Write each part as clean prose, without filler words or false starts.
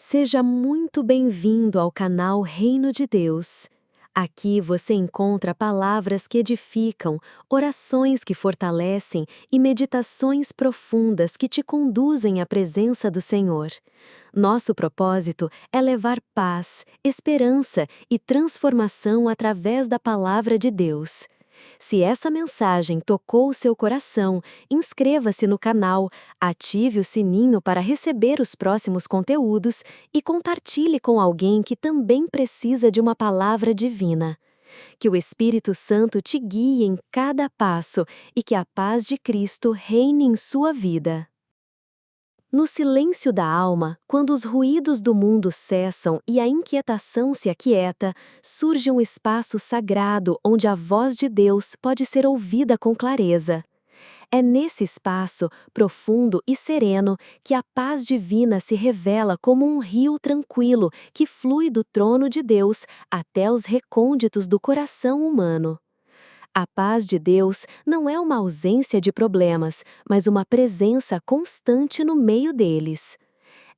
Seja muito bem-vindo ao canal Reino de Deus. Aqui você encontra palavras que edificam, orações que fortalecem e meditações profundas que te conduzem à presença do Senhor. Nosso propósito é levar paz, esperança e transformação através da palavra de Deus. Se essa mensagem tocou o seu coração, inscreva-se no canal, ative o sininho para receber os próximos conteúdos e compartilhe com alguém que também precisa de uma palavra divina. Que o Espírito Santo te guie em cada passo e que a paz de Cristo reine em sua vida. No silêncio da alma, quando os ruídos do mundo cessam e a inquietação se aquieta, surge um espaço sagrado onde a voz de Deus pode ser ouvida com clareza. É nesse espaço, profundo e sereno, que a paz divina se revela como um rio tranquilo que flui do trono de Deus até os recônditos do coração humano. A paz de Deus não é uma ausência de problemas, mas uma presença constante no meio deles.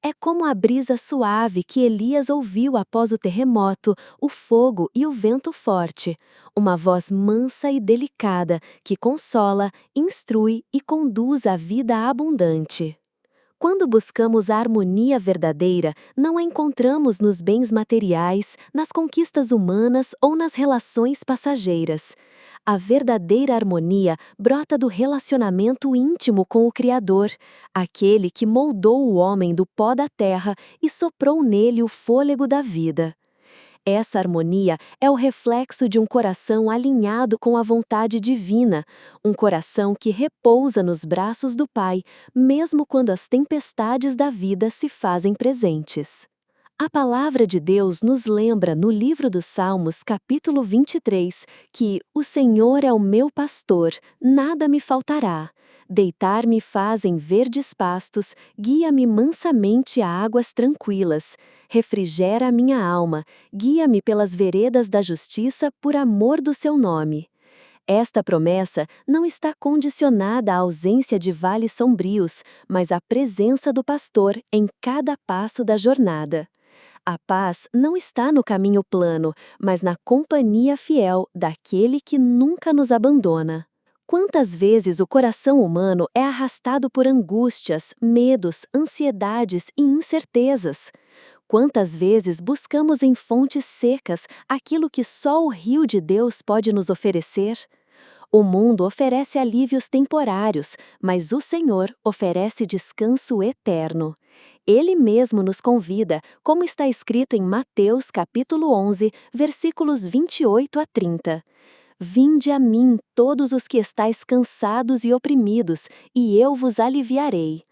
É como a brisa suave que Elias ouviu após o terremoto, o fogo e o vento forte. Uma voz mansa e delicada que consola, instrui e conduz à vida abundante. Quando buscamos a harmonia verdadeira, não a encontramos nos bens materiais, nas conquistas humanas ou nas relações passageiras. A verdadeira harmonia brota do relacionamento íntimo com o Criador, aquele que moldou o homem do pó da terra e soprou nele o fôlego da vida. Essa harmonia é o reflexo de um coração alinhado com a vontade divina, um coração que repousa nos braços do Pai, mesmo quando as tempestades da vida se fazem presentes. A palavra de Deus nos lembra no livro dos Salmos, capítulo 23, que o Senhor é o meu pastor, nada me faltará. Deitar-me faz em verdes pastos, guia-me mansamente a águas tranquilas. Refrigera a minha alma, guia-me pelas veredas da justiça por amor do seu nome. Esta promessa não está condicionada à ausência de vales sombrios, mas à presença do pastor em cada passo da jornada. A paz não está no caminho plano, mas na companhia fiel daquele que nunca nos abandona. Quantas vezes o coração humano é arrastado por angústias, medos, ansiedades e incertezas? Quantas vezes buscamos em fontes secas aquilo que só o rio de Deus pode nos oferecer? O mundo oferece alívios temporários, mas o Senhor oferece descanso eterno. Ele mesmo nos convida, como está escrito em Mateus capítulo 11, versículos 28 a 30. Vinde a mim, todos os que estáis cansados e oprimidos, e eu vos aliviarei.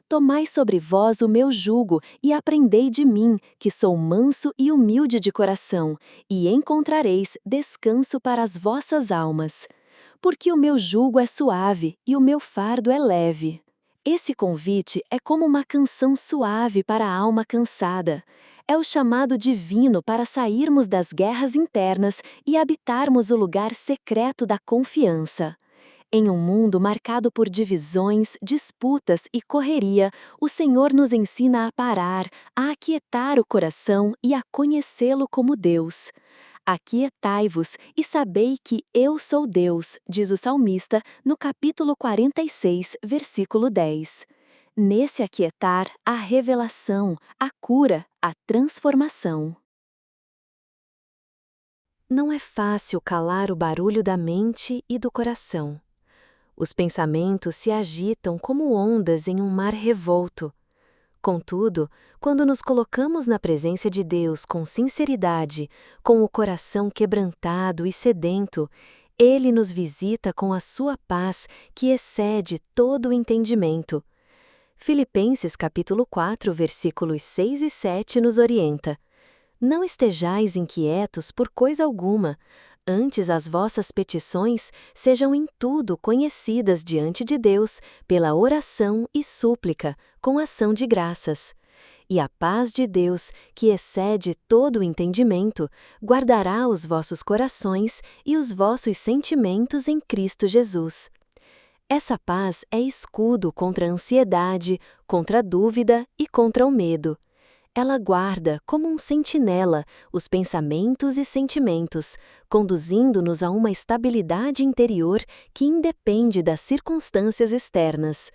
Tomai sobre vós o meu jugo e aprendei de mim, que sou manso e humilde de coração, e encontrareis descanso para as vossas almas. Porque o meu jugo é suave e o meu fardo é leve. Esse convite é como uma canção suave para a alma cansada. É o chamado divino para sairmos das guerras internas e habitarmos o lugar secreto da confiança. Em um mundo marcado por divisões, disputas e correria, o Senhor nos ensina a parar, a aquietar o coração e a conhecê-lo como Deus. Aquietai-vos e sabei que eu sou Deus, diz o salmista no capítulo 46, versículo 10. Nesse aquietar, há revelação, a cura, a transformação. Não é fácil calar o barulho da mente e do coração. Os pensamentos se agitam como ondas em um mar revolto. Contudo, quando nos colocamos na presença de Deus com sinceridade, com o coração quebrantado e sedento, Ele nos visita com a sua paz que excede todo o entendimento. Filipenses capítulo 4, versículos 6 e 7 nos orienta: Não estejais inquietos por coisa alguma, antes as vossas petições sejam em tudo conhecidas diante de Deus pela oração e súplica, com ação de graças. E a paz de Deus, que excede todo o entendimento, guardará os vossos corações e os vossos sentimentos em Cristo Jesus. Essa paz é escudo contra a ansiedade, contra a dúvida e contra o medo. Ela guarda, como um sentinela, os pensamentos e sentimentos, conduzindo-nos a uma estabilidade interior que independe das circunstâncias externas.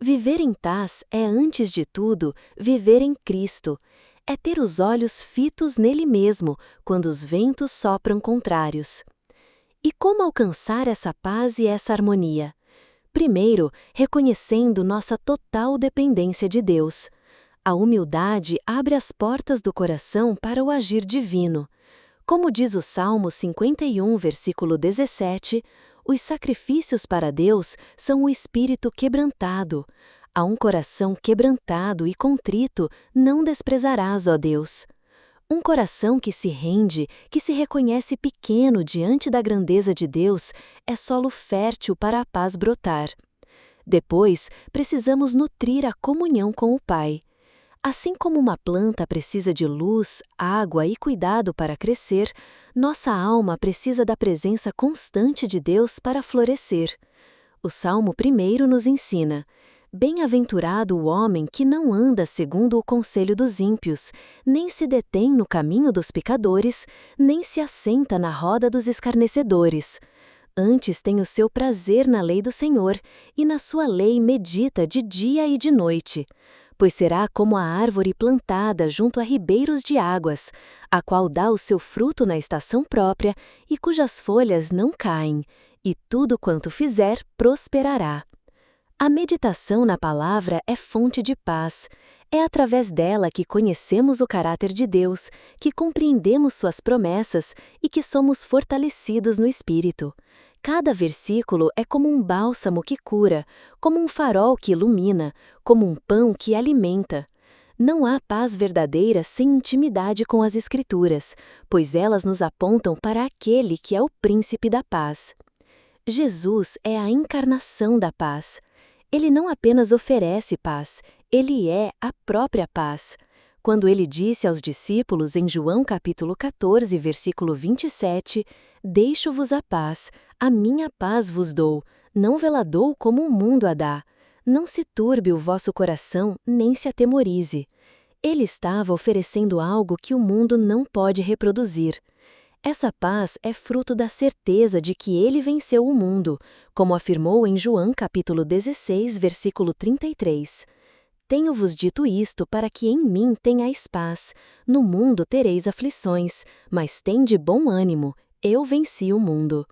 Viver em paz é, antes de tudo, viver em Cristo. É ter os olhos fitos nele mesmo, quando os ventos sopram contrários. E como alcançar essa paz e essa harmonia? Primeiro, reconhecendo nossa total dependência de Deus. A humildade abre as portas do coração para o agir divino. Como diz o Salmo 51, versículo 17, os sacrifícios para Deus são o espírito quebrantado. A um coração quebrantado e contrito não desprezarás, ó Deus. Um coração que se rende, que se reconhece pequeno diante da grandeza de Deus, é solo fértil para a paz brotar. Depois, precisamos nutrir a comunhão com o Pai. Assim como uma planta precisa de luz, água e cuidado para crescer, nossa alma precisa da presença constante de Deus para florescer. O Salmo 1 nos ensina: bem-aventurado o homem que não anda segundo o conselho dos ímpios, nem se detém no caminho dos pecadores, nem se assenta na roda dos escarnecedores. Antes tem o seu prazer na lei do Senhor, e na sua lei medita de dia e de noite. Pois será como a árvore plantada junto a ribeiros de águas, a qual dá o seu fruto na estação própria e cujas folhas não caem, e tudo quanto fizer prosperará. A meditação na palavra é fonte de paz. É através dela que conhecemos o caráter de Deus, que compreendemos suas promessas e que somos fortalecidos no Espírito. Cada versículo é como um bálsamo que cura, como um farol que ilumina, como um pão que alimenta. Não há paz verdadeira sem intimidade com as Escrituras, pois elas nos apontam para aquele que é o príncipe da paz. Jesus é a encarnação da paz. Ele não apenas oferece paz, ele é a própria paz. Quando ele disse aos discípulos em João capítulo 14, versículo 27, «Deixo-vos a minha paz vos dou, não vê-la dou como o mundo a dá. Não se turbe o vosso coração, nem se atemorize». Ele estava oferecendo algo que o mundo não pode reproduzir. Essa paz é fruto da certeza de que ele venceu o mundo, como afirmou em João capítulo 16, versículo 33. Tenho-vos dito isto para que em mim tenhais paz. No mundo tereis aflições, mas tende bom ânimo, eu venci o mundo.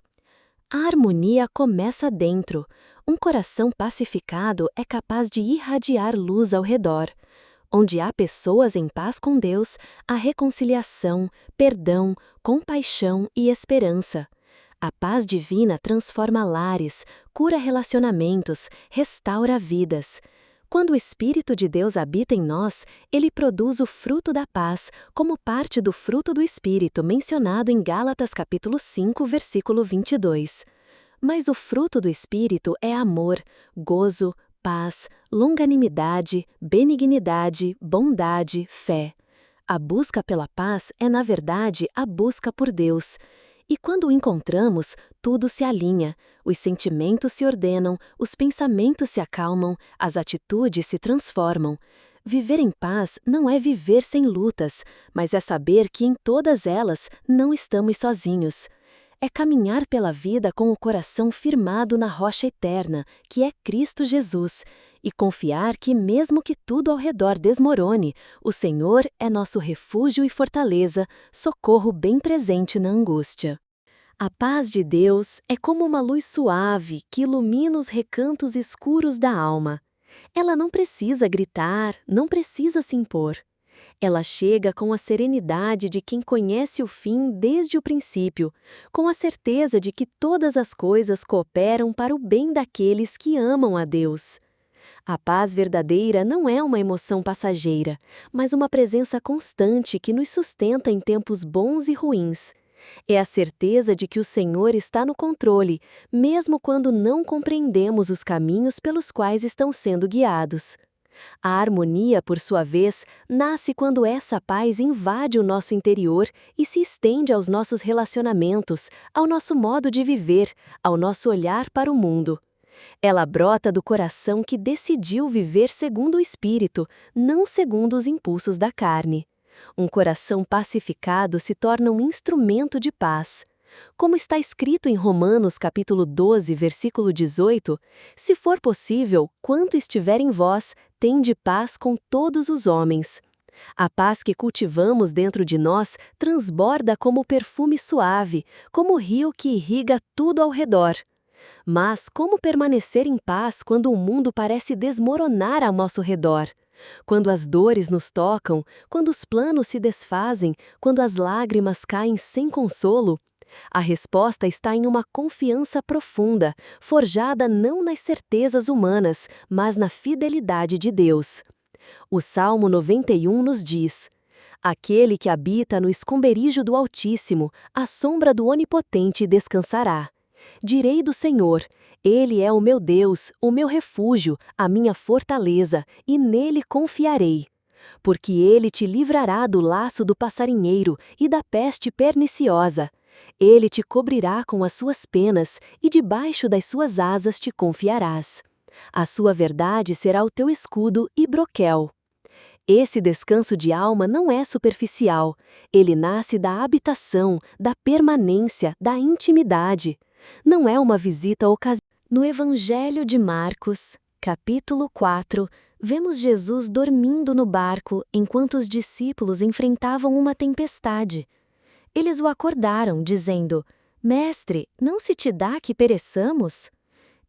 A harmonia começa dentro. Um coração pacificado é capaz de irradiar luz ao redor. Onde há pessoas em paz com Deus, há reconciliação, perdão, compaixão e esperança. A paz divina transforma lares, cura relacionamentos, restaura vidas. Quando o Espírito de Deus habita em nós, ele produz o fruto da paz, como parte do fruto do Espírito mencionado em Gálatas capítulo 5, versículo 22. Mas o fruto do Espírito é amor, gozo, paz, longanimidade, benignidade, bondade, fé. A busca pela paz é, na verdade, a busca por Deus. E quando o encontramos, tudo se alinha, os sentimentos se ordenam, os pensamentos se acalmam, as atitudes se transformam. Viver em paz não é viver sem lutas, mas é saber que em todas elas não estamos sozinhos. É caminhar pela vida com o coração firmado na rocha eterna, que é Cristo Jesus, e confiar que mesmo que tudo ao redor desmorone, o Senhor é nosso refúgio e fortaleza, socorro bem presente na angústia. A paz de Deus é como uma luz suave que ilumina os recantos escuros da alma. Ela não precisa gritar, não precisa se impor. Ela chega com a serenidade de quem conhece o fim desde o princípio, com a certeza de que todas as coisas cooperam para o bem daqueles que amam a Deus. A paz verdadeira não é uma emoção passageira, mas uma presença constante que nos sustenta em tempos bons e ruins. É a certeza de que o Senhor está no controle, mesmo quando não compreendemos os caminhos pelos quais estão sendo guiados. A harmonia, por sua vez, nasce quando essa paz invade o nosso interior e se estende aos nossos relacionamentos, ao nosso modo de viver, ao nosso olhar para o mundo. Ela brota do coração que decidiu viver segundo o Espírito, não segundo os impulsos da carne. Um coração pacificado se torna um instrumento de paz. Como está escrito em Romanos capítulo 12, versículo 18, se for possível, quanto estiver em vós, tende paz com todos os homens. A paz que cultivamos dentro de nós transborda como perfume suave, como rio que irriga tudo ao redor. Mas como permanecer em paz quando o mundo parece desmoronar ao nosso redor? Quando as dores nos tocam, quando os planos se desfazem, quando as lágrimas caem sem consolo? A resposta está em uma confiança profunda, forjada não nas certezas humanas, mas na fidelidade de Deus. O Salmo 91 nos diz: Aquele que habita no esconderijo do Altíssimo, à sombra do Onipotente descansará. Direi do Senhor: Ele é o meu Deus, o meu refúgio, a minha fortaleza, e nele confiarei. Porque ele te livrará do laço do passarinheiro e da peste perniciosa. Ele te cobrirá com as suas penas, e debaixo das suas asas te confiarás. A sua verdade será o teu escudo e broquel. Esse descanso de alma não é superficial. Ele nasce da habitação, da permanência, da intimidade. Não é uma visita ocasional. No Evangelho de Marcos, capítulo 4, vemos Jesus dormindo no barco enquanto os discípulos enfrentavam uma tempestade. Eles o acordaram, dizendo: Mestre, não se te dá que pereçamos?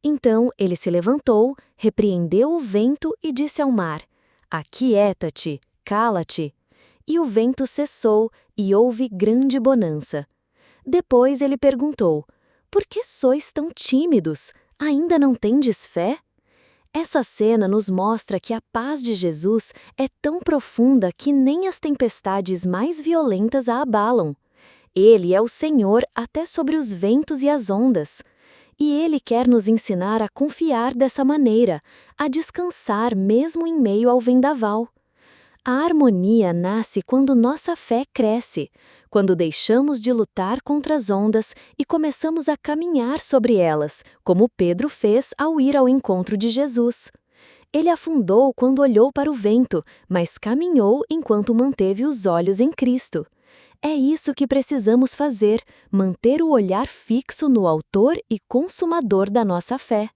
Então ele se levantou, repreendeu o vento e disse ao mar: Aquieta-te, cala-te. E o vento cessou e houve grande bonança. Depois ele perguntou: Por que sois tão tímidos? Ainda não tendes fé? Essa cena nos mostra que a paz de Jesus é tão profunda que nem as tempestades mais violentas a abalam. Ele é o Senhor até sobre os ventos e as ondas. E Ele quer nos ensinar a confiar dessa maneira, a descansar mesmo em meio ao vendaval. A harmonia nasce quando nossa fé cresce, quando deixamos de lutar contra as ondas e começamos a caminhar sobre elas, como Pedro fez ao ir ao encontro de Jesus. Ele afundou quando olhou para o vento, mas caminhou enquanto manteve os olhos em Cristo. É isso que precisamos fazer, manter o olhar fixo no Autor e Consumador da nossa fé.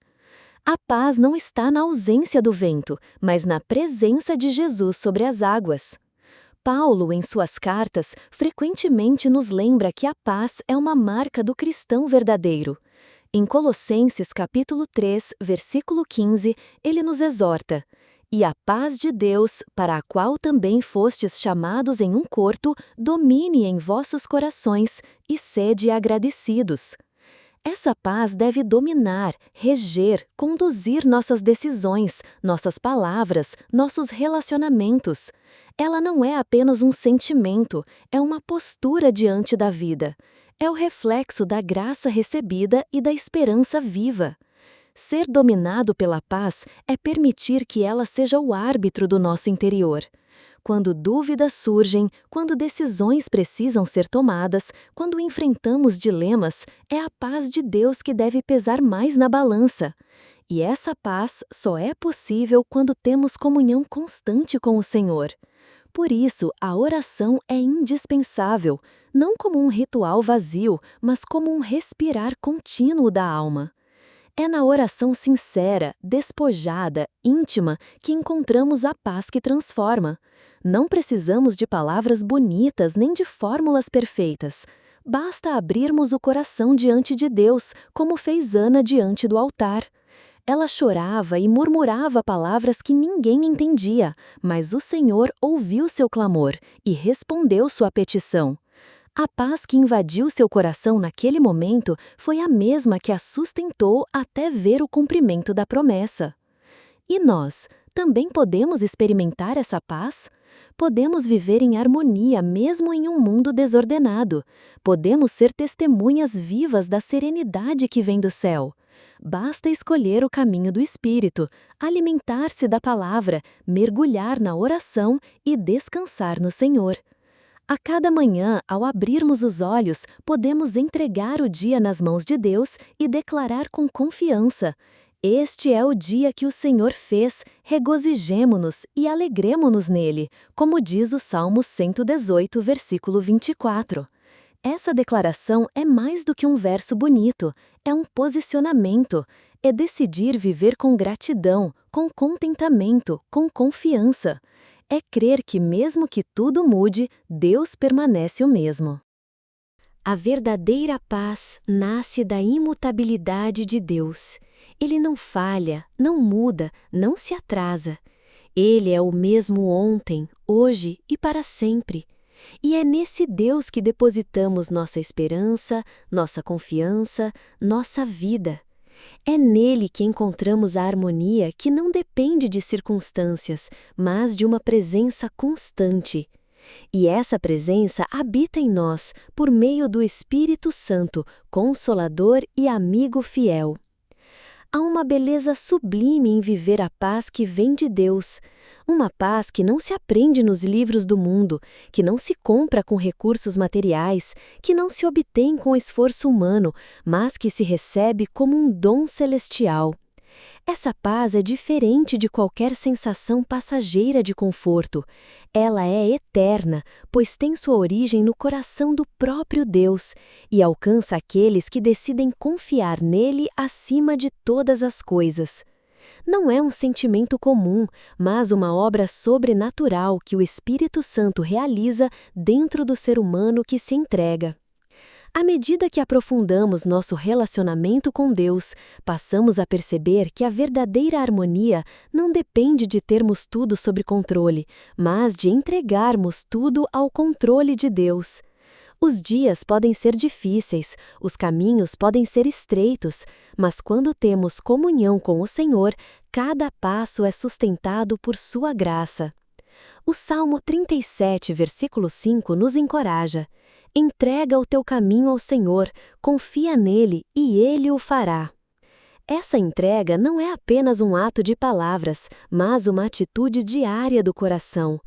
A paz não está na ausência do vento, mas na presença de Jesus sobre as águas. Paulo, em suas cartas, frequentemente nos lembra que a paz é uma marca do cristão verdadeiro. Em Colossenses capítulo 3, versículo 15, ele nos exorta: E a paz de Deus, para a qual também fostes chamados em um corpo, domine em vossos corações, e sede agradecidos. Essa paz deve dominar, reger, conduzir nossas decisões, nossas palavras, nossos relacionamentos. Ela não é apenas um sentimento, é uma postura diante da vida. É o reflexo da graça recebida e da esperança viva. Ser dominado pela paz é permitir que ela seja o árbitro do nosso interior. Quando dúvidas surgem, quando decisões precisam ser tomadas, quando enfrentamos dilemas, é a paz de Deus que deve pesar mais na balança. E essa paz só é possível quando temos comunhão constante com o Senhor. Por isso, a oração é indispensável, não como um ritual vazio, mas como um respirar contínuo da alma. É na oração sincera, despojada, íntima, que encontramos a paz que transforma. Não precisamos de palavras bonitas nem de fórmulas perfeitas. Basta abrirmos o coração diante de Deus, como fez Ana diante do altar. Ela chorava e murmurava palavras que ninguém entendia, mas o Senhor ouviu seu clamor e respondeu sua petição. A paz que invadiu seu coração naquele momento foi a mesma que a sustentou até ver o cumprimento da promessa. E nós, também podemos experimentar essa paz? Podemos viver em harmonia mesmo em um mundo desordenado. Podemos ser testemunhas vivas da serenidade que vem do céu. Basta escolher o caminho do Espírito, alimentar-se da palavra, mergulhar na oração e descansar no Senhor. A cada manhã, ao abrirmos os olhos, podemos entregar o dia nas mãos de Deus e declarar com confiança: Este é o dia que o Senhor fez, regozijemo-nos e alegremo-nos nele, como diz o Salmo 118, versículo 24. Essa declaração é mais do que um verso bonito, é um posicionamento, é decidir viver com gratidão, com contentamento, com confiança. É crer que mesmo que tudo mude, Deus permanece o mesmo. A verdadeira paz nasce da imutabilidade de Deus. Ele não falha, não muda, não se atrasa. Ele é o mesmo ontem, hoje e para sempre. E é nesse Deus que depositamos nossa esperança, nossa confiança, nossa vida. É nele que encontramos a harmonia que não depende de circunstâncias, mas de uma presença constante. E essa presença habita em nós por meio do Espírito Santo, Consolador e amigo fiel. Há uma beleza sublime em viver a paz que vem de Deus. Uma paz que não se aprende nos livros do mundo, que não se compra com recursos materiais, que não se obtém com esforço humano, mas que se recebe como um dom celestial. Essa paz é diferente de qualquer sensação passageira de conforto. Ela é eterna, pois tem sua origem no coração do próprio Deus e alcança aqueles que decidem confiar nele acima de todas as coisas. Não é um sentimento comum, mas uma obra sobrenatural que o Espírito Santo realiza dentro do ser humano que se entrega. À medida que aprofundamos nosso relacionamento com Deus, passamos a perceber que a verdadeira harmonia não depende de termos tudo sob controle, mas de entregarmos tudo ao controle de Deus. Os dias podem ser difíceis, os caminhos podem ser estreitos, mas quando temos comunhão com o Senhor, cada passo é sustentado por sua graça. O Salmo 37, versículo 5 nos encoraja: entrega o teu caminho ao Senhor, confia nele e ele o fará. Essa entrega não é apenas um ato de palavras, mas uma atitude diária do coração.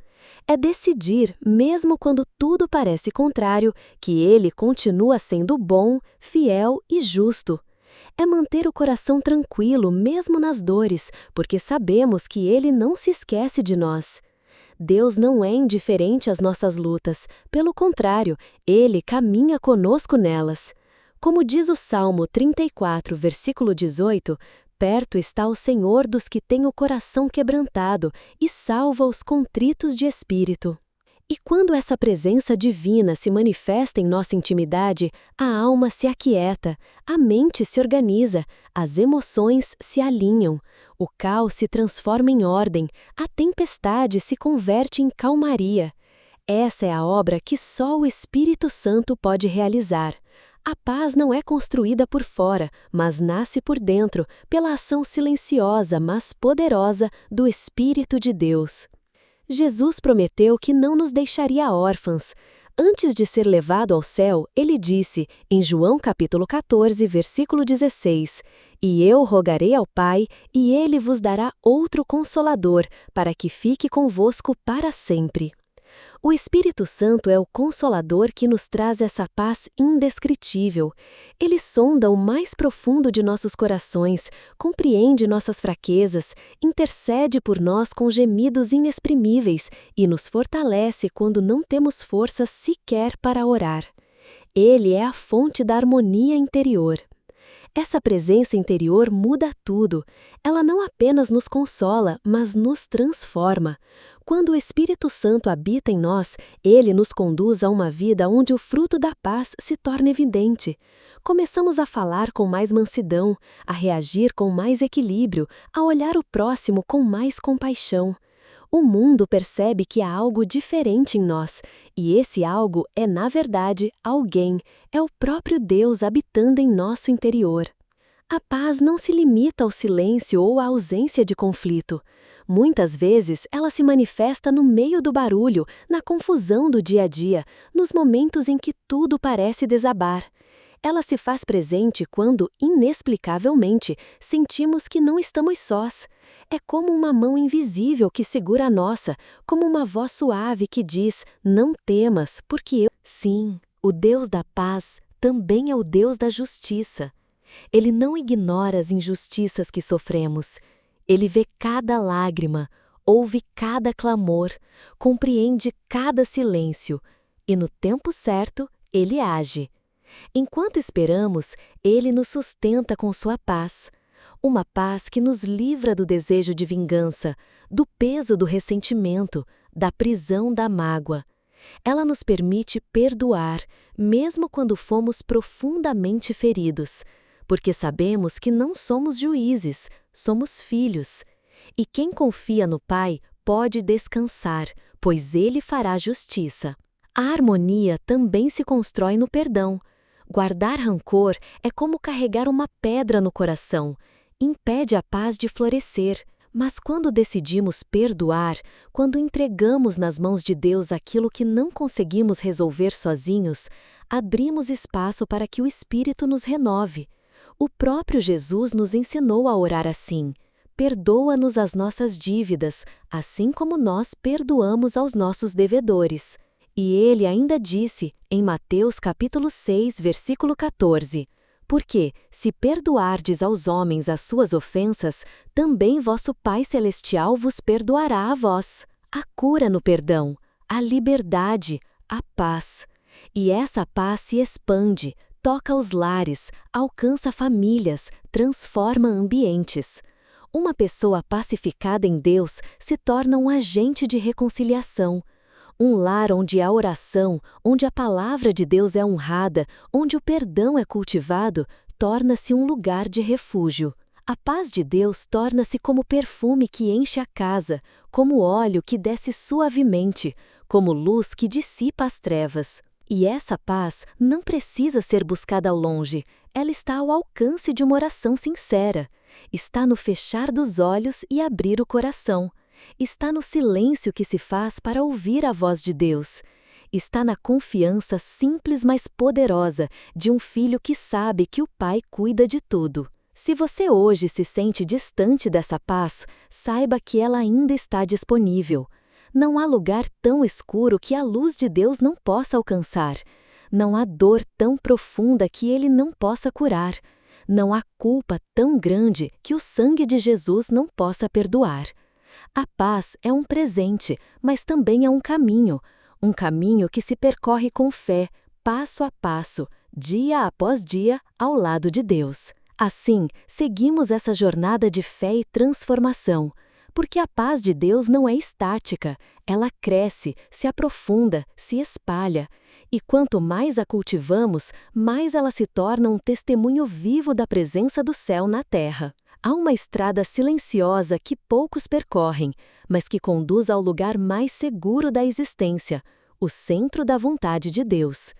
É decidir, mesmo quando tudo parece contrário, que ele continua sendo bom, fiel e justo. É manter o coração tranquilo mesmo nas dores, porque sabemos que ele não se esquece de nós. Deus não é indiferente às nossas lutas, pelo contrário, Ele caminha conosco nelas. Como diz o Salmo 34, versículo 18, perto está o Senhor dos que têm o coração quebrantado e salva os contritos de espírito. E quando essa presença divina se manifesta em nossa intimidade, a alma se aquieta, a mente se organiza, as emoções se alinham, o caos se transforma em ordem, a tempestade se converte em calmaria. Essa é a obra que só o Espírito Santo pode realizar. A paz não é construída por fora, mas nasce por dentro, pela ação silenciosa, mas poderosa do Espírito de Deus. Jesus prometeu que não nos deixaria órfãos. Antes de ser levado ao céu, ele disse, em João capítulo 14, versículo 16, e eu rogarei ao Pai, e ele vos dará outro Consolador, para que fique convosco para sempre. O Espírito Santo é o Consolador que nos traz essa paz indescritível. Ele sonda o mais profundo de nossos corações, compreende nossas fraquezas, intercede por nós com gemidos inexprimíveis e nos fortalece quando não temos força sequer para orar. Ele é a fonte da harmonia interior. Essa presença interior muda tudo. Ela não apenas nos consola, mas nos transforma. Quando o Espírito Santo habita em nós, ele nos conduz a uma vida onde o fruto da paz se torna evidente. Começamos a falar com mais mansidão, a reagir com mais equilíbrio, a olhar o próximo com mais compaixão. O mundo percebe que há algo diferente em nós, e esse algo é, na verdade, alguém, é o próprio Deus habitando em nosso interior. A paz não se limita ao silêncio ou à ausência de conflito. Muitas vezes ela se manifesta no meio do barulho, na confusão do dia a dia, nos momentos em que tudo parece desabar. Ela se faz presente quando, inexplicavelmente, sentimos que não estamos sós. É como uma mão invisível que segura a nossa, como uma voz suave que diz, não temas, porque eu... Sim, o Deus da paz também é o Deus da justiça. Ele não ignora as injustiças que sofremos. Ele vê cada lágrima, ouve cada clamor, compreende cada silêncio, e no tempo certo, ele age. Enquanto esperamos, ele nos sustenta com sua paz. Uma paz que nos livra do desejo de vingança, do peso do ressentimento, da prisão da mágoa. Ela nos permite perdoar, mesmo quando fomos profundamente feridos, porque sabemos que não somos juízes, somos filhos. E quem confia no Pai pode descansar, pois Ele fará justiça. A harmonia também se constrói no perdão. Guardar rancor é como carregar uma pedra no coração, impede a paz de florescer. Mas quando decidimos perdoar, quando entregamos nas mãos de Deus aquilo que não conseguimos resolver sozinhos, abrimos espaço para que o Espírito nos renove. O próprio Jesus nos ensinou a orar assim: perdoa-nos as nossas dívidas, assim como nós perdoamos aos nossos devedores. E ele ainda disse, em Mateus capítulo 6, versículo 14, porque, se perdoardes aos homens as suas ofensas, também vosso Pai Celestial vos perdoará a vós. A cura no perdão, a liberdade, a paz. E essa paz se expande, toca os lares, alcança famílias, transforma ambientes. Uma pessoa pacificada em Deus se torna um agente de reconciliação. Um lar onde há oração, onde a palavra de Deus é honrada, onde o perdão é cultivado, torna-se um lugar de refúgio. A paz de Deus torna-se como perfume que enche a casa, como óleo que desce suavemente, como luz que dissipa as trevas. E essa paz não precisa ser buscada ao longe, ela está ao alcance de uma oração sincera. Está no fechar dos olhos e abrir o coração. Está no silêncio que se faz para ouvir a voz de Deus. Está na confiança simples mas poderosa de um filho que sabe que o Pai cuida de tudo. Se você hoje se sente distante dessa paz, saiba que ela ainda está disponível. Não há lugar tão escuro que a luz de Deus não possa alcançar. Não há dor tão profunda que Ele não possa curar. Não há culpa tão grande que o sangue de Jesus não possa perdoar. A paz é um presente, mas também é um caminho que se percorre com fé, passo a passo, dia após dia, ao lado de Deus. Assim, seguimos essa jornada de fé e transformação, porque a paz de Deus não é estática, ela cresce, se aprofunda, se espalha, e quanto mais a cultivamos, mais ela se torna um testemunho vivo da presença do céu na terra. Há uma estrada silenciosa que poucos percorrem, mas que conduz ao lugar mais seguro da existência, o centro da vontade de Deus.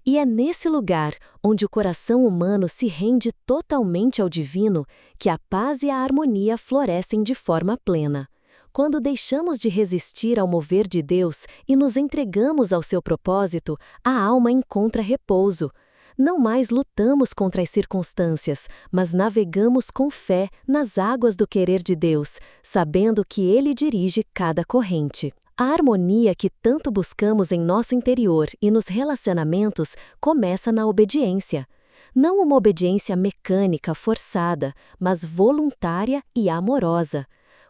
E é nesse lugar, onde o coração humano se rende totalmente ao divino, que a paz e a harmonia florescem de forma plena. Quando deixamos de resistir ao mover de Deus e nos entregamos ao seu propósito, a alma encontra repouso. Não mais lutamos contra as circunstâncias, mas navegamos com fé nas águas do querer de Deus, sabendo que Ele dirige cada corrente. A harmonia que tanto buscamos em nosso interior e nos relacionamentos começa na obediência. Não uma obediência mecânica, forçada, mas voluntária e amorosa.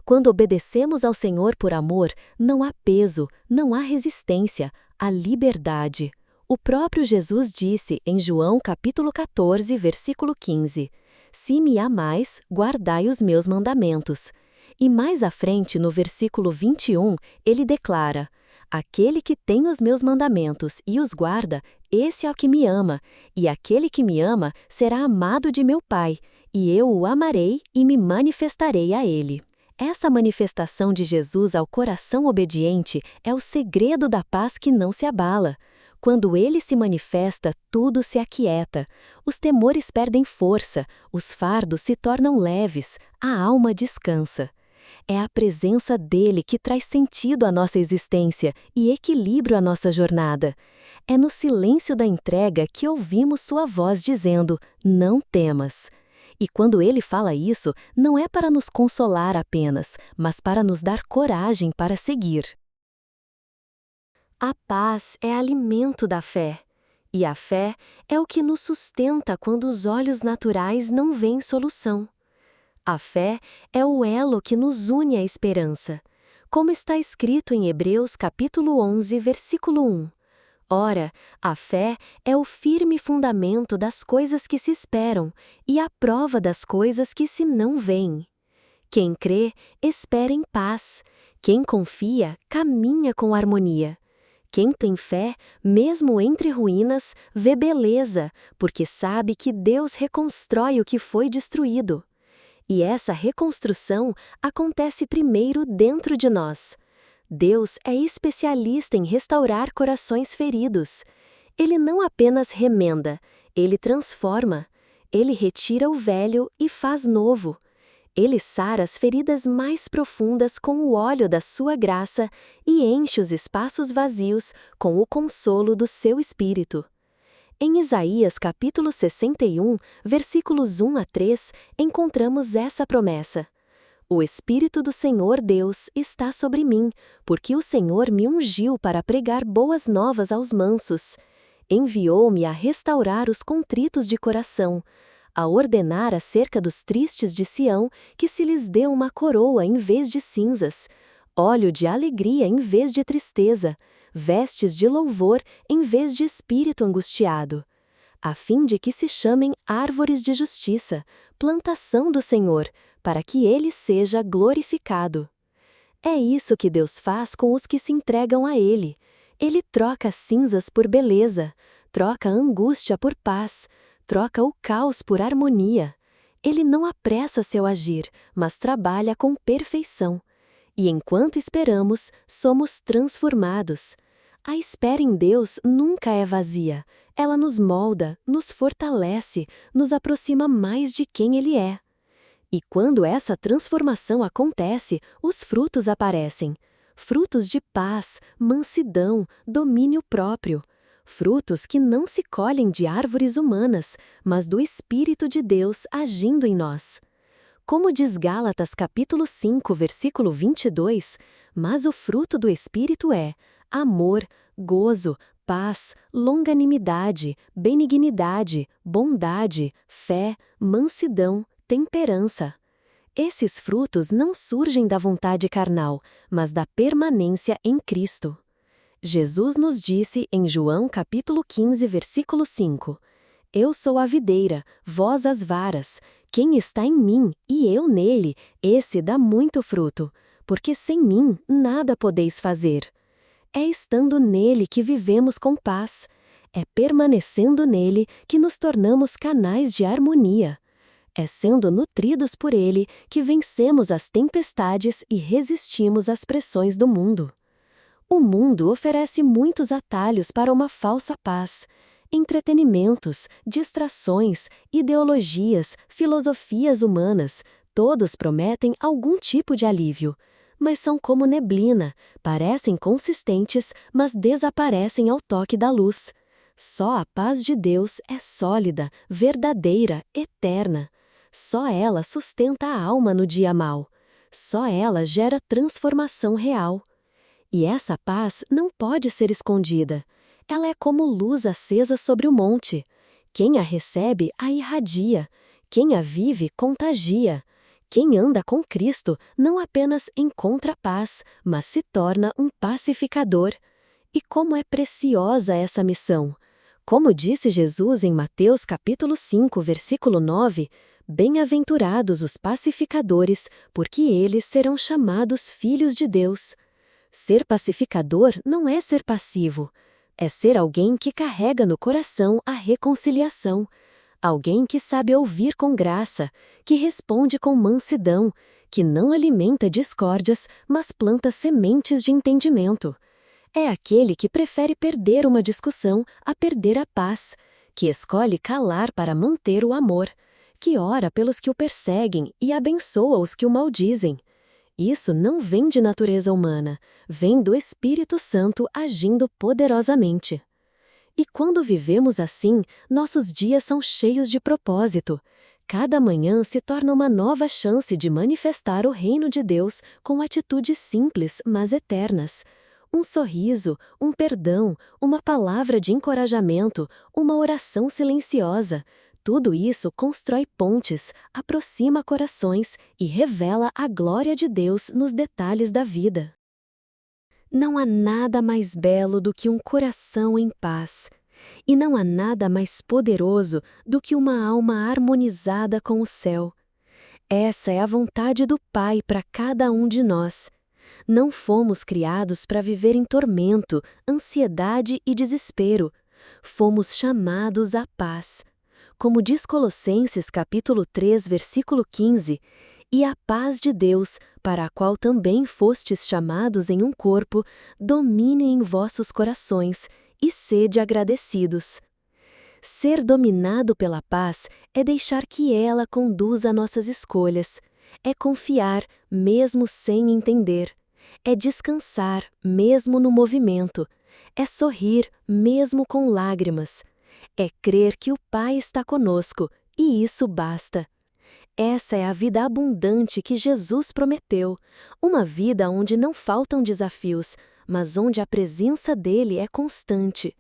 Quando obedecemos ao Senhor por amor, não há peso, não há resistência, há liberdade. O próprio Jesus disse em João capítulo 14, versículo 15, Se me amais, guardai os meus mandamentos. E mais à frente, no versículo 21, ele declara, Aquele que tem os meus mandamentos e os guarda, esse é o que me ama, e aquele que me ama será amado de meu Pai, e eu o amarei e me manifestarei a ele. Essa manifestação de Jesus ao coração obediente é o segredo da paz que não se abala. Quando ele se manifesta, tudo se aquieta. Os temores perdem força, os fardos se tornam leves, a alma descansa. É a presença dele que traz sentido à nossa existência e equilíbrio à nossa jornada. É no silêncio da entrega que ouvimos sua voz dizendo, não temas. E quando ele fala isso, não é para nos consolar apenas, mas para nos dar coragem para seguir. A paz é alimento da fé. E a fé é o que nos sustenta quando os olhos naturais não veem solução. A fé é o elo que nos une à esperança, como está escrito em Hebreus capítulo 11, versículo 1. Ora, a fé é o firme fundamento das coisas que se esperam e a prova das coisas que se não veem. Quem crê, espera em paz. Quem confia, caminha com harmonia. Quem tem fé, mesmo entre ruínas, vê beleza, porque sabe que Deus reconstrói o que foi destruído. E essa reconstrução acontece primeiro dentro de nós. Deus é especialista em restaurar corações feridos. Ele não apenas remenda, ele transforma. Ele retira o velho e faz novo. Ele sara as feridas mais profundas com o óleo da sua graça e enche os espaços vazios com o consolo do seu Espírito. Em Isaías capítulo 61, versículos 1 a 3, encontramos essa promessa. O Espírito do Senhor Deus está sobre mim, porque o Senhor me ungiu para pregar boas novas aos mansos. Enviou-me a restaurar os contritos de coração, a ordenar acerca dos tristes de Sião que se lhes dê uma coroa em vez de cinzas, óleo de alegria em vez de tristeza, vestes de louvor em vez de espírito angustiado, a fim de que se chamem árvores de justiça, plantação do Senhor, para que ele seja glorificado. É isso que Deus faz com os que se entregam a Ele. Ele troca cinzas por beleza, troca a angústia por paz, troca o caos por harmonia. Ele não apressa seu agir, mas trabalha com perfeição. E enquanto esperamos, somos transformados. A espera em Deus nunca é vazia. Ela nos molda, nos fortalece, nos aproxima mais de quem Ele é. E quando essa transformação acontece, os frutos aparecem. Frutos de paz, mansidão, domínio próprio. Frutos que não se colhem de árvores humanas, mas do Espírito de Deus agindo em nós. Como diz Gálatas capítulo 5, versículo 22, mas o fruto do Espírito é amor, gozo, paz, longanimidade, benignidade, bondade, fé, mansidão, temperança. Esses frutos não surgem da vontade carnal, mas da permanência em Cristo. Jesus nos disse em João capítulo 15, versículo 5, Eu sou a videira, vós as varas. Quem está em mim e eu nele, esse dá muito fruto, porque sem mim nada podeis fazer. É estando nele que vivemos com paz. É permanecendo nele que nos tornamos canais de harmonia. É sendo nutridos por ele que vencemos as tempestades e resistimos às pressões do mundo. O mundo oferece muitos atalhos para uma falsa paz. Entretenimentos, distrações, ideologias, filosofias humanas, todos prometem algum tipo de alívio. Mas são como neblina, parecem consistentes, mas desaparecem ao toque da luz. Só a paz de Deus é sólida, verdadeira, eterna. Só ela sustenta a alma no dia mau. Só ela gera transformação real. E essa paz não pode ser escondida. Ela é como luz acesa sobre o monte. Quem a recebe, a irradia. Quem a vive, contagia. Quem anda com Cristo não apenas encontra paz, mas se torna um pacificador. E como é preciosa essa missão! Como disse Jesus em Mateus capítulo 5, versículo 9, Bem-aventurados os pacificadores, porque eles serão chamados filhos de Deus. Ser pacificador não é ser passivo. É ser alguém que carrega no coração a reconciliação. Alguém que sabe ouvir com graça, que responde com mansidão, que não alimenta discórdias, mas planta sementes de entendimento. É aquele que prefere perder uma discussão a perder a paz, que escolhe calar para manter o amor, que ora pelos que o perseguem e abençoa os que o maldizem. Isso não vem de natureza humana, vem do Espírito Santo agindo poderosamente. E quando vivemos assim, nossos dias são cheios de propósito. Cada manhã se torna uma nova chance de manifestar o reino de Deus com atitudes simples, mas eternas. Um sorriso, um perdão, uma palavra de encorajamento, uma oração silenciosa. Tudo isso constrói pontes, aproxima corações e revela a glória de Deus nos detalhes da vida. Não há nada mais belo do que um coração em paz. E não há nada mais poderoso do que uma alma harmonizada com o céu. Essa é a vontade do Pai para cada um de nós. Não fomos criados para viver em tormento, ansiedade e desespero. Fomos chamados à paz. Como diz Colossenses capítulo 3, versículo 15, e a paz de Deus, para a qual também fostes chamados em um corpo, domine em vossos corações, e sede agradecidos. Ser dominado pela paz é deixar que ela conduza nossas escolhas. É confiar, mesmo sem entender. É descansar, mesmo no movimento. É sorrir, mesmo com lágrimas. É crer que o Pai está conosco, e isso basta. Essa é a vida abundante que Jesus prometeu, uma vida onde não faltam desafios, mas onde a presença dele é constante.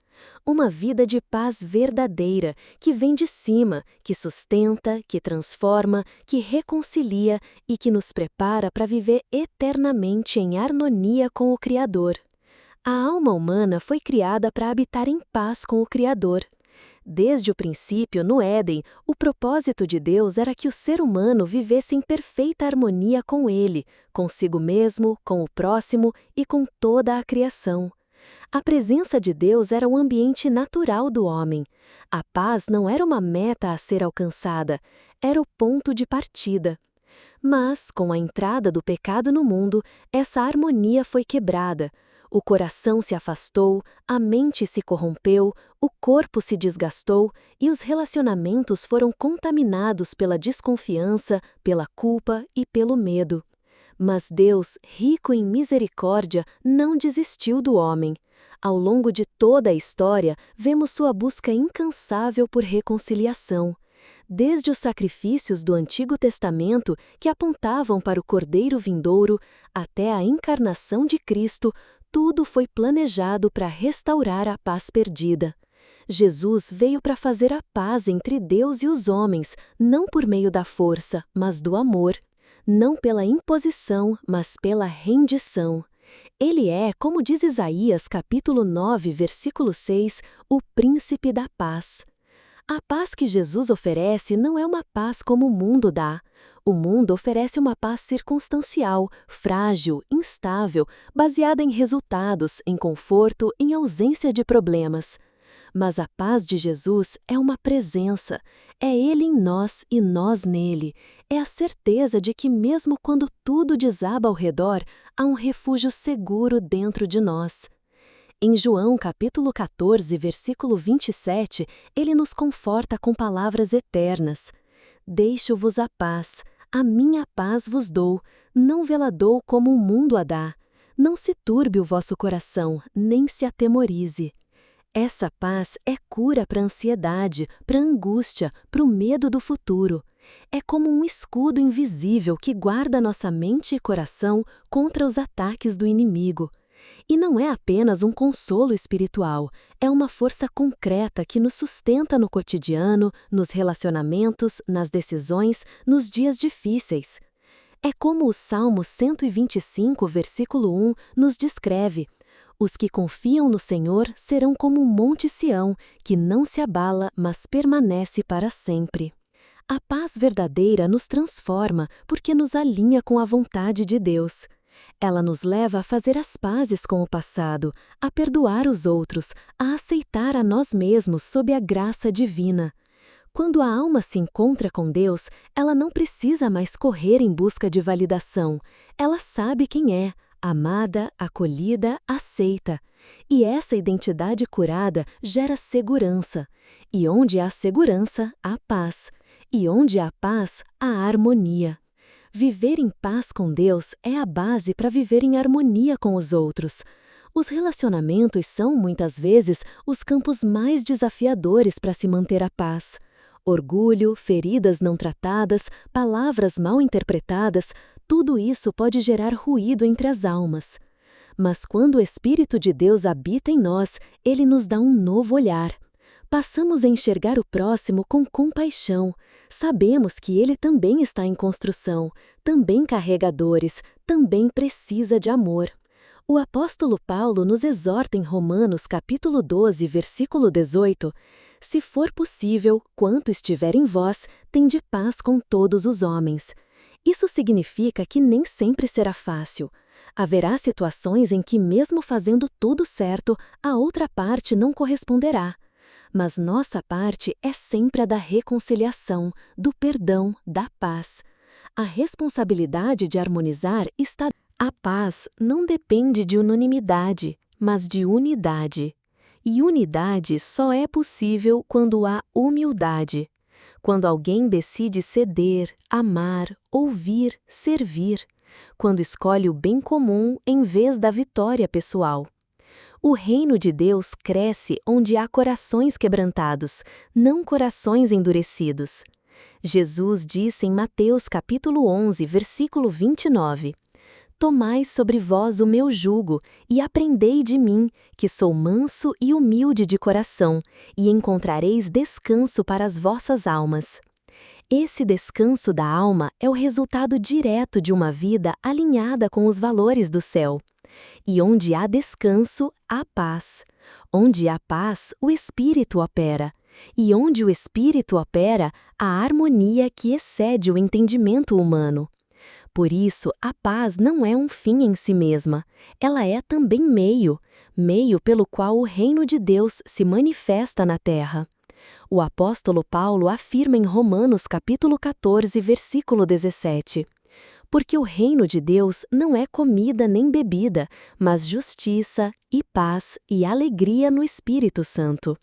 Uma vida de paz verdadeira, que vem de cima, que sustenta, que transforma, que reconcilia e que nos prepara para viver eternamente em harmonia com o Criador. A alma humana foi criada para habitar em paz com o Criador. Desde o princípio, no Éden, o propósito de Deus era que o ser humano vivesse em perfeita harmonia com ele, consigo mesmo, com o próximo e com toda a criação. A presença de Deus era o ambiente natural do homem. A paz não era uma meta a ser alcançada, era o ponto de partida. Mas, com a entrada do pecado no mundo, essa harmonia foi quebrada. O coração se afastou, a mente se corrompeu, o corpo se desgastou e os relacionamentos foram contaminados pela desconfiança, pela culpa e pelo medo. Mas Deus, rico em misericórdia, não desistiu do homem. Ao longo de toda a história, vemos sua busca incansável por reconciliação. Desde os sacrifícios do Antigo Testamento, que apontavam para o Cordeiro vindouro, até a encarnação de Cristo, tudo foi planejado para restaurar a paz perdida. Jesus veio para fazer a paz entre Deus e os homens, não por meio da força, mas do amor. Não pela imposição, mas pela rendição. Ele é, como diz Isaías capítulo 9, versículo 6, o príncipe da paz. A paz que Jesus oferece não é uma paz como o mundo dá. O mundo oferece uma paz circunstancial, frágil, instável, baseada em resultados, em conforto, em ausência de problemas. Mas a paz de Jesus é uma presença. É Ele em nós e nós nele. É a certeza de que mesmo quando tudo desaba ao redor, há um refúgio seguro dentro de nós. Em João capítulo 14, versículo 27, ele nos conforta com palavras eternas. Deixo-vos a paz, a minha paz vos dou, não vê-la dou como o mundo a dá. Não se turbe o vosso coração, nem se atemorize. Essa paz é cura para a ansiedade, para a angústia, para o medo do futuro. É como um escudo invisível que guarda nossa mente e coração contra os ataques do inimigo. E não é apenas um consolo espiritual, é uma força concreta que nos sustenta no cotidiano, nos relacionamentos, nas decisões, nos dias difíceis. É como o Salmo 125, versículo 1, nos descreve: os que confiam no Senhor serão como um monte Sião, que não se abala, mas permanece para sempre. A paz verdadeira nos transforma porque nos alinha com a vontade de Deus. Ela nos leva a fazer as pazes com o passado, a perdoar os outros, a aceitar a nós mesmos sob a graça divina. Quando a alma se encontra com Deus, ela não precisa mais correr em busca de validação. Ela sabe quem é, amada, acolhida, aceita. E essa identidade curada gera segurança. E onde há segurança, há paz. E onde há paz, há harmonia. Viver em paz com Deus é a base para viver em harmonia com os outros. Os relacionamentos são, muitas vezes, os campos mais desafiadores para se manter a paz. Orgulho, feridas não tratadas, palavras mal interpretadas, tudo isso pode gerar ruído entre as almas. Mas quando o Espírito de Deus habita em nós, ele nos dá um novo olhar. Passamos a enxergar o próximo com compaixão. Sabemos que ele também está em construção, também carrega dores, também precisa de amor. O apóstolo Paulo nos exorta em Romanos capítulo 12, versículo 18: Se for possível, quanto estiver em vós, tende paz com todos os homens. Isso significa que nem sempre será fácil. Haverá situações em que, mesmo fazendo tudo certo, a outra parte não corresponderá. Mas nossa parte é sempre a da reconciliação, do perdão, da paz. A responsabilidade de harmonizar está. A paz não depende de unanimidade, mas de unidade. E unidade só é possível quando há humildade. Quando alguém decide ceder, amar, ouvir, servir. Quando escolhe o bem comum em vez da vitória pessoal. O reino de Deus cresce onde há corações quebrantados, não corações endurecidos. Jesus disse em Mateus capítulo 11, versículo 29: Tomai sobre vós o meu jugo, e aprendei de mim, que sou manso e humilde de coração, e encontrareis descanso para as vossas almas. Esse descanso da alma é o resultado direto de uma vida alinhada com os valores do céu. E onde há descanso, há paz. Onde há paz, o Espírito opera. E onde o Espírito opera, há harmonia que excede o entendimento humano. Por isso, a paz não é um fim em si mesma. Ela é também meio pelo qual o reino de Deus se manifesta na terra. O apóstolo Paulo afirma em Romanos capítulo 14, versículo 17: Porque o reino de Deus não é comida nem bebida, mas justiça, e paz, e alegria no Espírito Santo.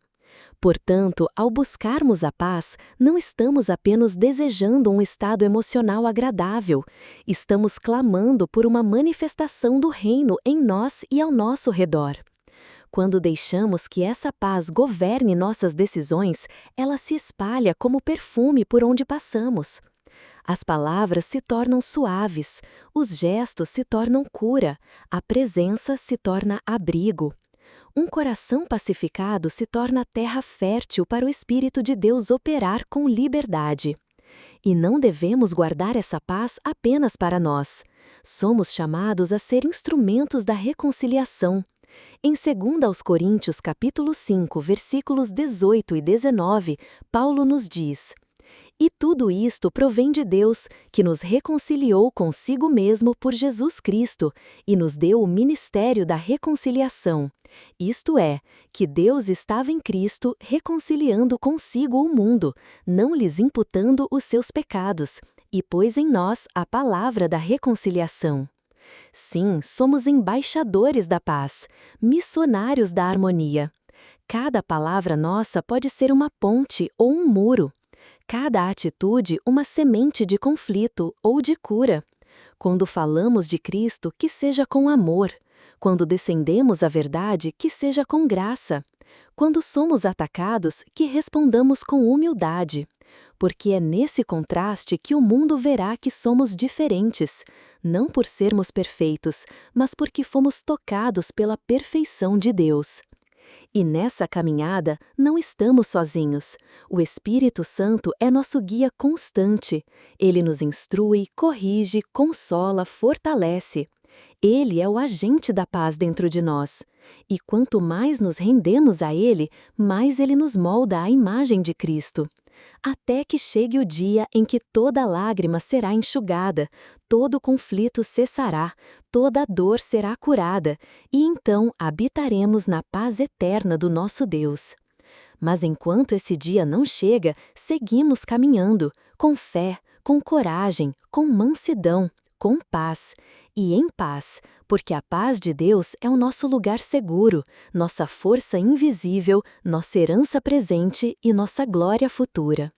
Portanto, ao buscarmos a paz, não estamos apenas desejando um estado emocional agradável, estamos clamando por uma manifestação do reino em nós e ao nosso redor. Quando deixamos que essa paz governe nossas decisões, ela se espalha como perfume por onde passamos. As palavras se tornam suaves, os gestos se tornam cura, a presença se torna abrigo. Um coração pacificado se torna terra fértil para o Espírito de Deus operar com liberdade. E não devemos guardar essa paz apenas para nós. Somos chamados a ser instrumentos da reconciliação. Em 2 Coríntios capítulo 5, versículos 18 e 19, Paulo nos diz: E tudo isto provém de Deus, que nos reconciliou consigo mesmo por Jesus Cristo, e nos deu o ministério da reconciliação. Isto é, que Deus estava em Cristo reconciliando consigo o mundo, não lhes imputando os seus pecados, e pôs em nós a palavra da reconciliação. Sim, somos embaixadores da paz, missionários da harmonia. Cada palavra nossa pode ser uma ponte ou um muro. Cada atitude, uma semente de conflito ou de cura. Quando falamos de Cristo, que seja com amor. Quando defendemos a verdade, que seja com graça. Quando somos atacados, que respondamos com humildade. Porque é nesse contraste que o mundo verá que somos diferentes, não por sermos perfeitos, mas porque fomos tocados pela perfeição de Deus. E nessa caminhada, não estamos sozinhos. O Espírito Santo é nosso guia constante. Ele nos instrui, corrige, consola, fortalece. Ele é o agente da paz dentro de nós. E quanto mais nos rendemos a Ele, mais Ele nos molda à imagem de Cristo. Até que chegue o dia em que toda lágrima será enxugada, todo conflito cessará, toda dor será curada, e então habitaremos na paz eterna do nosso Deus. Mas enquanto esse dia não chega, seguimos caminhando, com fé, com coragem, com mansidão, com paz, e em paz, porque a paz de Deus é o nosso lugar seguro, nossa força invisível, nossa herança presente e nossa glória futura.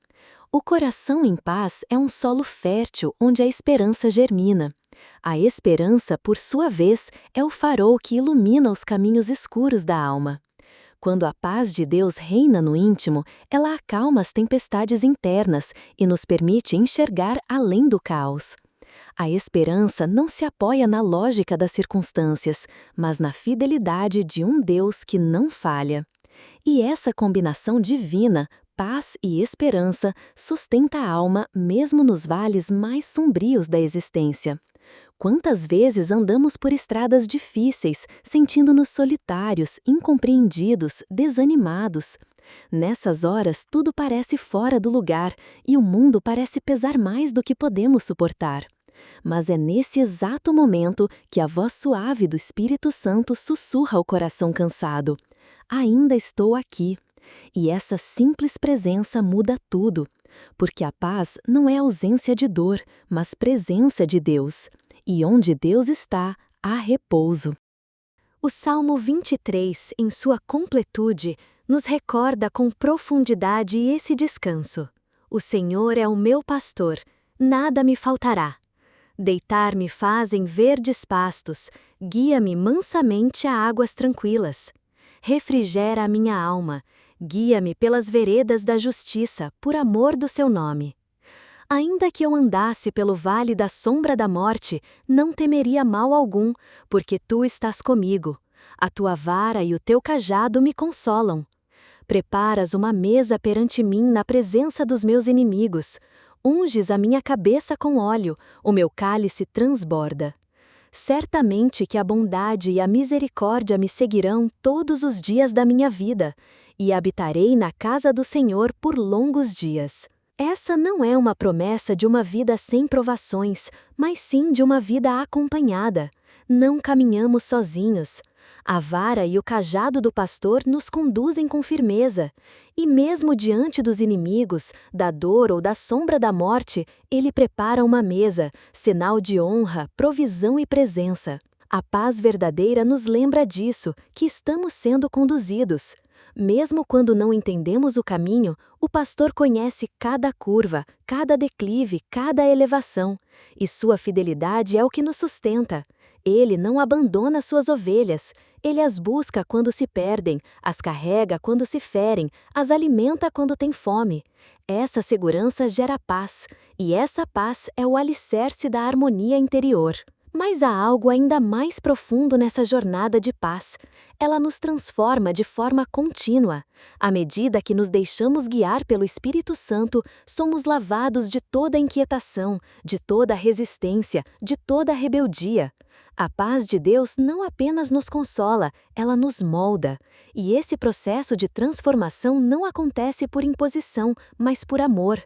O coração em paz é um solo fértil onde a esperança germina. A esperança, por sua vez, é o farol que ilumina os caminhos escuros da alma. Quando a paz de Deus reina no íntimo, ela acalma as tempestades internas e nos permite enxergar além do caos. A esperança não se apoia na lógica das circunstâncias, mas na fidelidade de um Deus que não falha. E essa combinação divina, paz e esperança, sustenta a alma mesmo nos vales mais sombrios da existência. Quantas vezes andamos por estradas difíceis, sentindo-nos solitários, incompreendidos, desanimados? Nessas horas, tudo parece fora do lugar e o mundo parece pesar mais do que podemos suportar. Mas é nesse exato momento que a voz suave do Espírito Santo sussurra ao coração cansado: ainda estou aqui. E essa simples presença muda tudo, porque a paz não é ausência de dor, mas presença de Deus. E onde Deus está, há repouso. O Salmo 23, em sua completude, nos recorda com profundidade esse descanso. O Senhor é o meu pastor, nada me faltará. Deitar-me faz em verdes pastos, guia-me mansamente a águas tranquilas. Refrigera a minha alma, guia-me pelas veredas da justiça, por amor do seu nome. Ainda que eu andasse pelo vale da sombra da morte, não temeria mal algum, porque tu estás comigo. A tua vara e o teu cajado me consolam. Preparas uma mesa perante mim na presença dos meus inimigos. Unges a minha cabeça com óleo, o meu cálice transborda. Certamente que a bondade e a misericórdia me seguirão todos os dias da minha vida, e habitarei na casa do Senhor por longos dias. Essa não é uma promessa de uma vida sem provações, mas sim de uma vida acompanhada. Não caminhamos sozinhos. A vara e o cajado do pastor nos conduzem com firmeza, e mesmo diante dos inimigos, da dor ou da sombra da morte, ele prepara uma mesa, sinal de honra, provisão e presença. A paz verdadeira nos lembra disso, que estamos sendo conduzidos. Mesmo quando não entendemos o caminho, o pastor conhece cada curva, cada declive, cada elevação, e sua fidelidade é o que nos sustenta. Ele não abandona suas ovelhas, ele as busca quando se perdem, as carrega quando se ferem, as alimenta quando têm fome. Essa segurança gera paz, e essa paz é o alicerce da harmonia interior. Mas há algo ainda mais profundo nessa jornada de paz. Ela nos transforma de forma contínua. À medida que nos deixamos guiar pelo Espírito Santo, somos lavados de toda inquietação, de toda resistência, de toda rebeldia. A paz de Deus não apenas nos consola, ela nos molda. E esse processo de transformação não acontece por imposição, mas por amor.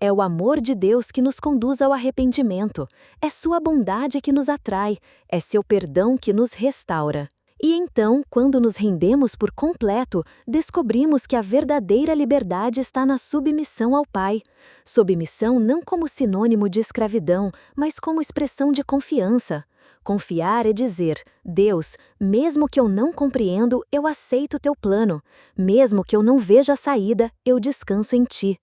É o amor de Deus que nos conduz ao arrependimento. É sua bondade que nos atrai. É seu perdão que nos restaura. E então, quando nos rendemos por completo, descobrimos que a verdadeira liberdade está na submissão ao Pai. Submissão não como sinônimo de escravidão, mas como expressão de confiança. Confiar é dizer: Deus, mesmo que eu não compreendo, eu aceito teu plano. Mesmo que eu não veja a saída, eu descanso em ti.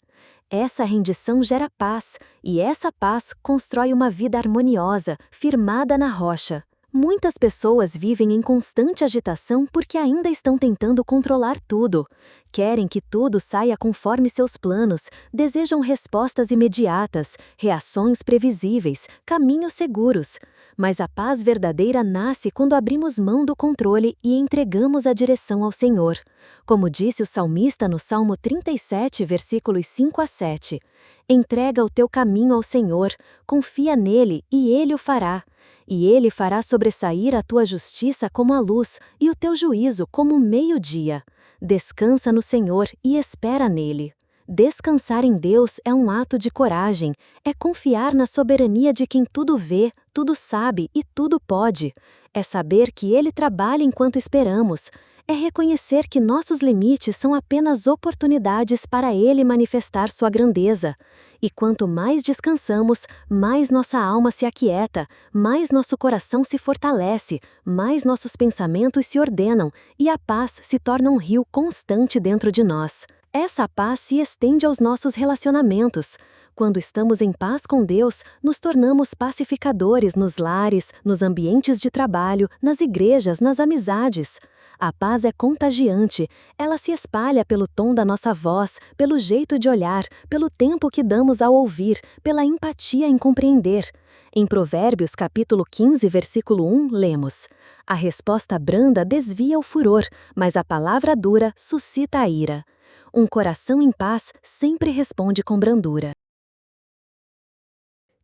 Essa rendição gera paz, e essa paz constrói uma vida harmoniosa, firmada na rocha. Muitas pessoas vivem em constante agitação porque ainda estão tentando controlar tudo. Querem que tudo saia conforme seus planos, desejam respostas imediatas, reações previsíveis, caminhos seguros. Mas a paz verdadeira nasce quando abrimos mão do controle e entregamos a direção ao Senhor. Como disse o salmista no Salmo 37, versículos 5 a 7, entrega o teu caminho ao Senhor, confia nele e ele o fará. E ele fará sobressair a tua justiça como a luz e o teu juízo como o meio-dia. Descansa no Senhor e espera nele. Descansar em Deus é um ato de coragem, é confiar na soberania de quem tudo vê, tudo sabe e tudo pode. É saber que Ele trabalha enquanto esperamos. É reconhecer que nossos limites são apenas oportunidades para Ele manifestar sua grandeza. E quanto mais descansamos, mais nossa alma se aquieta, mais nosso coração se fortalece, mais nossos pensamentos se ordenam e a paz se torna um rio constante dentro de nós. Essa paz se estende aos nossos relacionamentos. Quando estamos em paz com Deus, nos tornamos pacificadores nos lares, nos ambientes de trabalho, nas igrejas, nas amizades. A paz é contagiante. Ela se espalha pelo tom da nossa voz, pelo jeito de olhar, pelo tempo que damos ao ouvir, pela empatia em compreender. Em Provérbios capítulo 15, versículo 1, lemos: A resposta branda desvia o furor, mas a palavra dura suscita a ira. Um coração em paz sempre responde com brandura.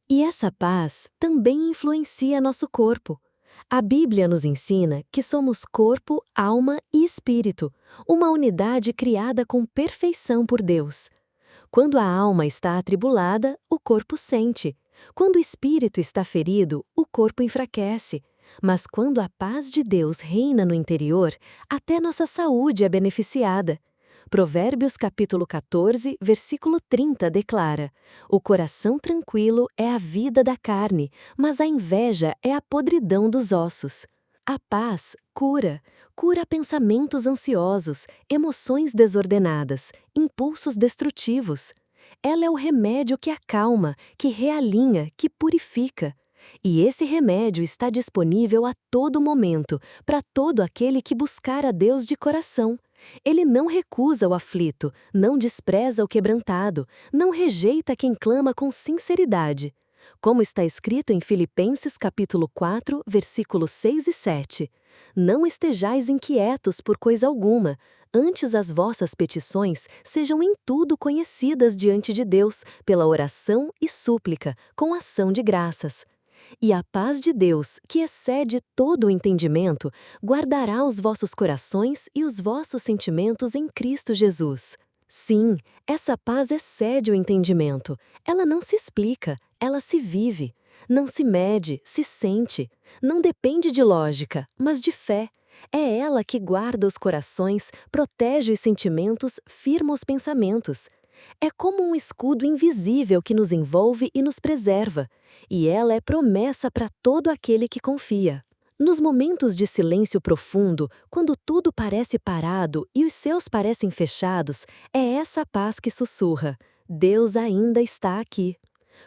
E essa paz também influencia nosso corpo. A Bíblia nos ensina que somos corpo, alma e espírito, uma unidade criada com perfeição por Deus. Quando a alma está atribulada, o corpo sente. Quando o espírito está ferido, o corpo enfraquece. Mas quando a paz de Deus reina no interior, até nossa saúde é beneficiada. Provérbios capítulo 14, versículo 30 declara: O coração tranquilo é a vida da carne, mas a inveja é a podridão dos ossos. A paz cura pensamentos ansiosos, emoções desordenadas, impulsos destrutivos. Ela é o remédio que acalma, que realinha, que purifica. E esse remédio está disponível a todo momento, para todo aquele que buscar a Deus de coração. Ele não recusa o aflito, não despreza o quebrantado, não rejeita quem clama com sinceridade. Como está escrito em Filipenses capítulo 4, versículos 6 e 7. Não estejais inquietos por coisa alguma, antes as vossas petições sejam em tudo conhecidas diante de Deus, pela oração e súplica, com ação de graças. E a paz de Deus, que excede todo o entendimento, guardará os vossos corações e os vossos sentimentos em Cristo Jesus. Sim, essa paz excede o entendimento. Ela não se explica, ela se vive. Não se mede, se sente. Não depende de lógica, mas de fé. É ela que guarda os corações, protege os sentimentos, firma os pensamentos. É como um escudo invisível que nos envolve e nos preserva, e ela é promessa para todo aquele que confia. Nos momentos de silêncio profundo, quando tudo parece parado e os céus parecem fechados, é essa paz que sussurra: Deus ainda está aqui.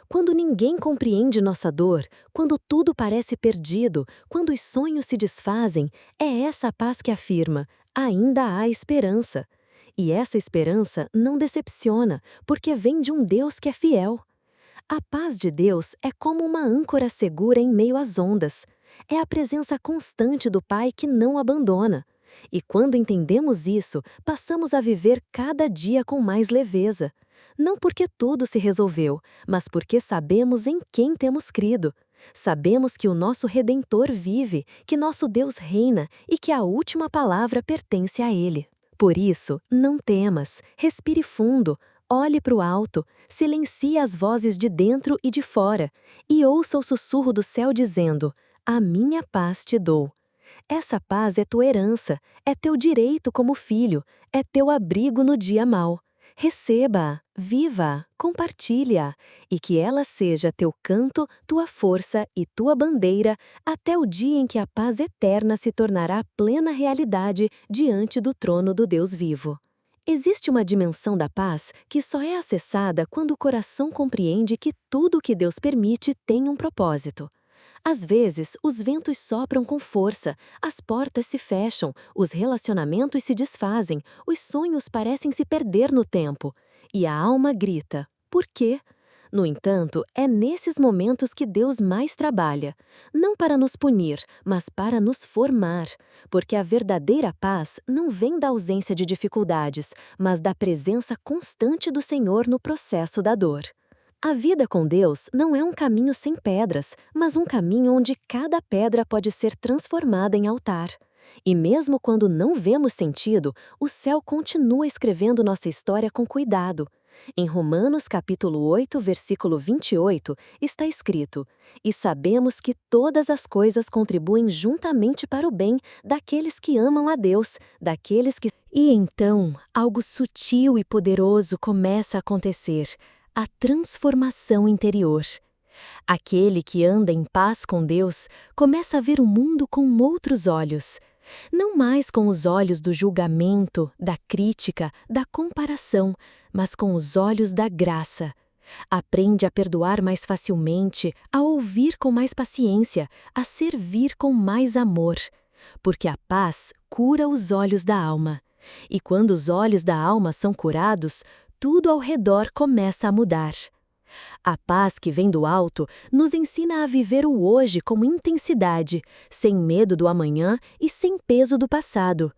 Quando ninguém compreende nossa dor, quando tudo parece perdido, quando os sonhos se desfazem, é essa paz que afirma: ainda há esperança. E essa esperança não decepciona, porque vem de um Deus que é fiel. A paz de Deus é como uma âncora segura em meio às ondas. É a presença constante do Pai que não abandona. E quando entendemos isso, passamos a viver cada dia com mais leveza. Não porque tudo se resolveu, mas porque sabemos em quem temos crido. Sabemos que o nosso Redentor vive, que nosso Deus reina e que a última palavra pertence a Ele. Por isso, não temas, respire fundo, olhe para o alto, silencie as vozes de dentro e de fora, e ouça o sussurro do céu dizendo: A minha paz te dou. Essa paz é tua herança, é teu direito como filho, é teu abrigo no dia mau. Receba-a, viva-a, compartilha-a, e que ela seja teu canto, tua força e tua bandeira, até o dia em que a paz eterna se tornará plena realidade diante do trono do Deus vivo. Existe uma dimensão da paz que só é acessada quando o coração compreende que tudo o que Deus permite tem um propósito. Às vezes, os ventos sopram com força, as portas se fecham, os relacionamentos se desfazem, os sonhos parecem se perder no tempo. E a alma grita: por quê? No entanto, é nesses momentos que Deus mais trabalha. Não para nos punir, mas para nos formar. Porque a verdadeira paz não vem da ausência de dificuldades, mas da presença constante do Senhor no processo da dor. A vida com Deus não é um caminho sem pedras, mas um caminho onde cada pedra pode ser transformada em altar. E mesmo quando não vemos sentido, o céu continua escrevendo nossa história com cuidado. Em Romanos capítulo 8, versículo 28, está escrito: E sabemos que todas as coisas contribuem juntamente para o bem daqueles que amam a Deus, daqueles que... E então, algo sutil e poderoso começa a acontecer. A transformação interior. Aquele que anda em paz com Deus começa a ver o mundo com outros olhos. Não mais com os olhos do julgamento, da crítica, da comparação, mas com os olhos da graça. Aprende a perdoar mais facilmente, a ouvir com mais paciência, a servir com mais amor. Porque a paz cura os olhos da alma. E quando os olhos da alma são curados, tudo ao redor começa a mudar. A paz que vem do alto nos ensina a viver o hoje com intensidade, sem medo do amanhã e sem peso do passado.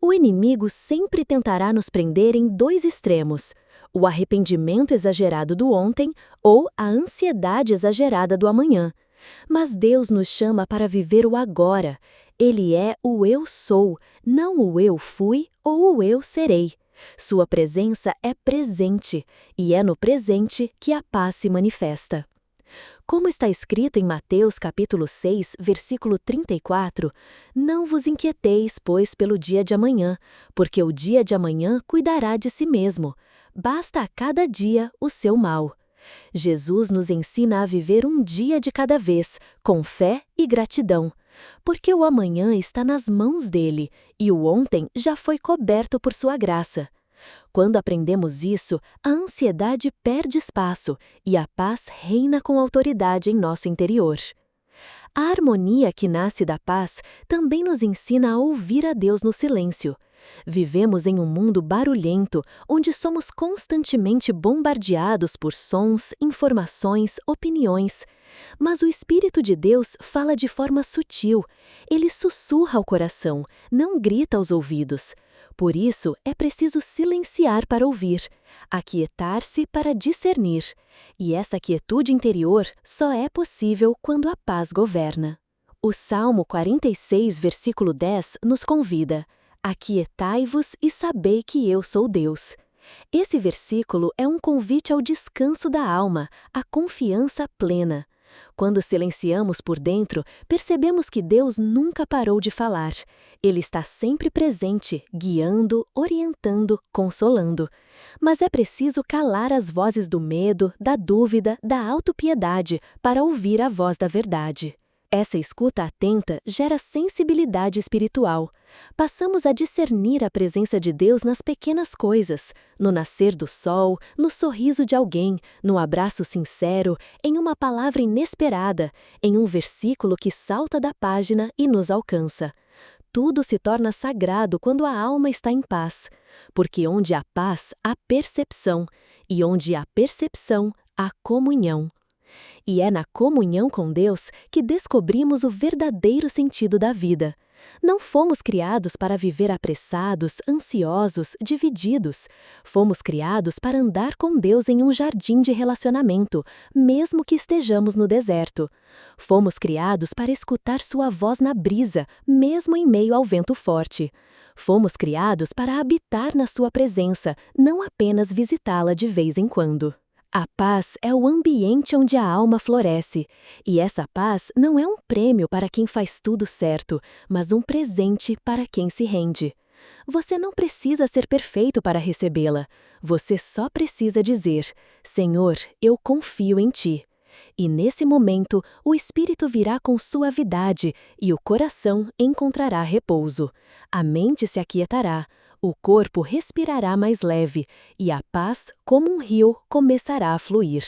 O inimigo sempre tentará nos prender em dois extremos: o arrependimento exagerado do ontem ou a ansiedade exagerada do amanhã. Mas Deus nos chama para viver o agora. Ele é o eu sou, não o eu fui ou o eu serei. Sua presença é presente, e é no presente que a paz se manifesta. Como está escrito em Mateus capítulo 6, versículo 34, não vos inquieteis, pois, pelo dia de amanhã, porque o dia de amanhã cuidará de si mesmo. Basta a cada dia o seu mal. Jesus nos ensina a viver um dia de cada vez, com fé e gratidão, porque o amanhã está nas mãos dele, e o ontem já foi coberto por sua graça. Quando aprendemos isso, a ansiedade perde espaço e a paz reina com autoridade em nosso interior. A harmonia que nasce da paz também nos ensina a ouvir a Deus no silêncio. Vivemos em um mundo barulhento, onde somos constantemente bombardeados por sons, informações, opiniões. Mas o Espírito de Deus fala de forma sutil. Ele sussurra ao coração, não grita aos ouvidos. Por isso, é preciso silenciar para ouvir, aquietar-se para discernir. E essa quietude interior só é possível quando a paz governa. O Salmo 46, versículo 10, nos convida: aquietai-vos e sabei que eu sou Deus. Esse versículo é um convite ao descanso da alma, à confiança plena. Quando silenciamos por dentro, percebemos que Deus nunca parou de falar. Ele está sempre presente, guiando, orientando, consolando. Mas é preciso calar as vozes do medo, da dúvida, da autopiedade, para ouvir a voz da verdade. Essa escuta atenta gera sensibilidade espiritual. Passamos a discernir a presença de Deus nas pequenas coisas, no nascer do sol, no sorriso de alguém, no abraço sincero, em uma palavra inesperada, em um versículo que salta da página e nos alcança. Tudo se torna sagrado quando a alma está em paz, porque onde há paz, há percepção, e onde há percepção, há comunhão. E é na comunhão com Deus que descobrimos o verdadeiro sentido da vida. Não fomos criados para viver apressados, ansiosos, divididos. Fomos criados para andar com Deus em um jardim de relacionamento, mesmo que estejamos no deserto. Fomos criados para escutar sua voz na brisa, mesmo em meio ao vento forte. Fomos criados para habitar na sua presença, não apenas visitá-la de vez em quando. A paz é o ambiente onde a alma floresce, e essa paz não é um prêmio para quem faz tudo certo, mas um presente para quem se rende. Você não precisa ser perfeito para recebê-la, você só precisa dizer: Senhor, eu confio em Ti. E nesse momento, o Espírito virá com suavidade e o coração encontrará repouso. A mente se aquietará. O corpo respirará mais leve, e a paz, como um rio, começará a fluir.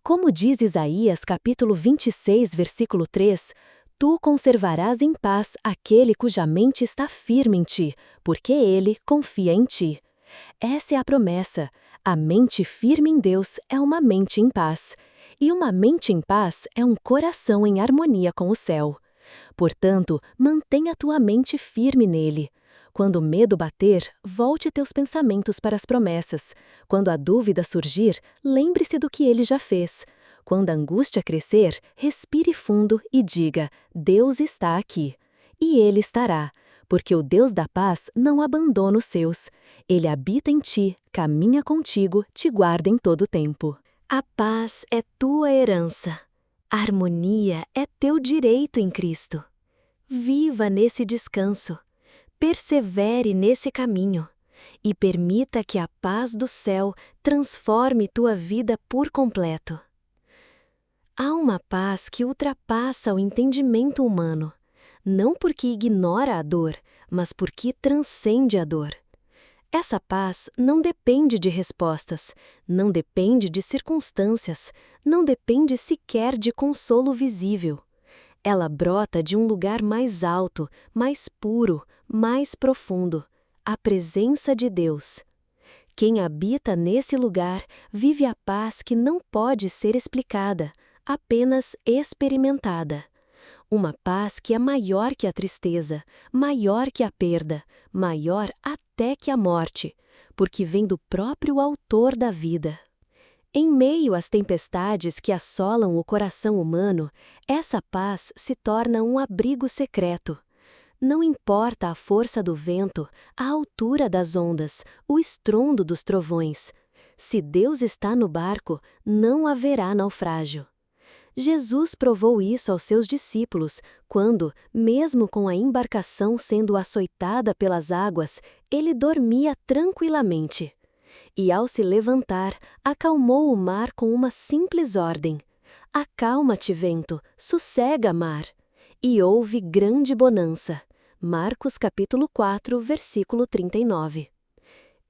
Como diz Isaías capítulo 26, versículo 3, Tu conservarás em paz aquele cuja mente está firme em ti, porque ele confia em ti. Essa é a promessa. A mente firme em Deus é uma mente em paz. E uma mente em paz é um coração em harmonia com o céu. Portanto, mantenha tua mente firme nele. Quando o medo bater, volte teus pensamentos para as promessas. Quando a dúvida surgir, lembre-se do que ele já fez. Quando a angústia crescer, respire fundo e diga: Deus está aqui. E ele estará, porque o Deus da paz não abandona os seus. Ele habita em ti, caminha contigo, te guarda em todo o tempo. A paz é tua herança. A harmonia é teu direito em Cristo. Viva nesse descanso. Persevere nesse caminho e permita que a paz do céu transforme tua vida por completo. Há uma paz que ultrapassa o entendimento humano, não porque ignora a dor, mas porque transcende a dor. Essa paz não depende de respostas, não depende de circunstâncias, não depende sequer de consolo visível. Ela brota de um lugar mais alto, mais puro, mais profundo, a presença de Deus. Quem habita nesse lugar vive a paz que não pode ser explicada, apenas experimentada. Uma paz que é maior que a tristeza, maior que a perda, maior até que a morte, porque vem do próprio Autor da vida. Em meio às tempestades que assolam o coração humano, essa paz se torna um abrigo secreto. Não importa a força do vento, a altura das ondas, o estrondo dos trovões. Se Deus está no barco, não haverá naufrágio. Jesus provou isso aos seus discípulos, quando, mesmo com a embarcação sendo açoitada pelas águas, ele dormia tranquilamente. E ao se levantar, acalmou o mar com uma simples ordem: "Acalma-te, vento, sossega, mar." E houve grande bonança. Marcos capítulo 4, versículo 39.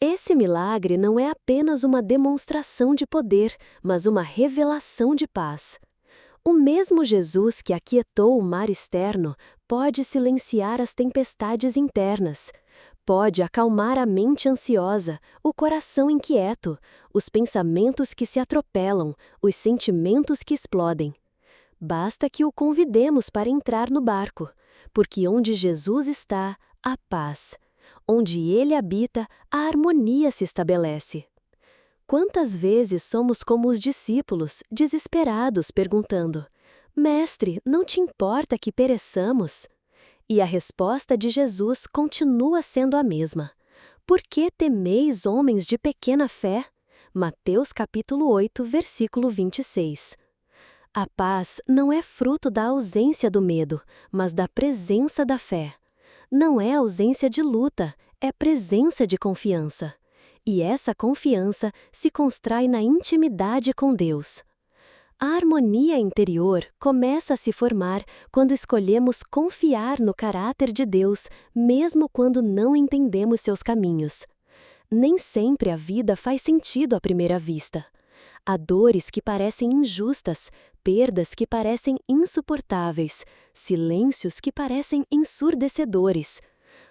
Esse milagre não é apenas uma demonstração de poder, mas uma revelação de paz. O mesmo Jesus que aquietou o mar externo pode silenciar as tempestades internas. Pode acalmar a mente ansiosa, o coração inquieto, os pensamentos que se atropelam, os sentimentos que explodem. Basta que o convidemos para entrar no barco, porque onde Jesus está, há paz. Onde Ele habita, a harmonia se estabelece. Quantas vezes somos como os discípulos, desesperados, perguntando: "Mestre, não te importa que pereçamos?" E a resposta de Jesus continua sendo a mesma: "Por que temeis, homens de pequena fé?" Mateus capítulo 8, versículo 26. A paz não é fruto da ausência do medo, mas da presença da fé. Não é ausência de luta, é presença de confiança. E essa confiança se constrói na intimidade com Deus. A harmonia interior começa a se formar quando escolhemos confiar no caráter de Deus, mesmo quando não entendemos seus caminhos. Nem sempre a vida faz sentido à primeira vista. Há dores que parecem injustas, perdas que parecem insuportáveis, silêncios que parecem ensurdecedores.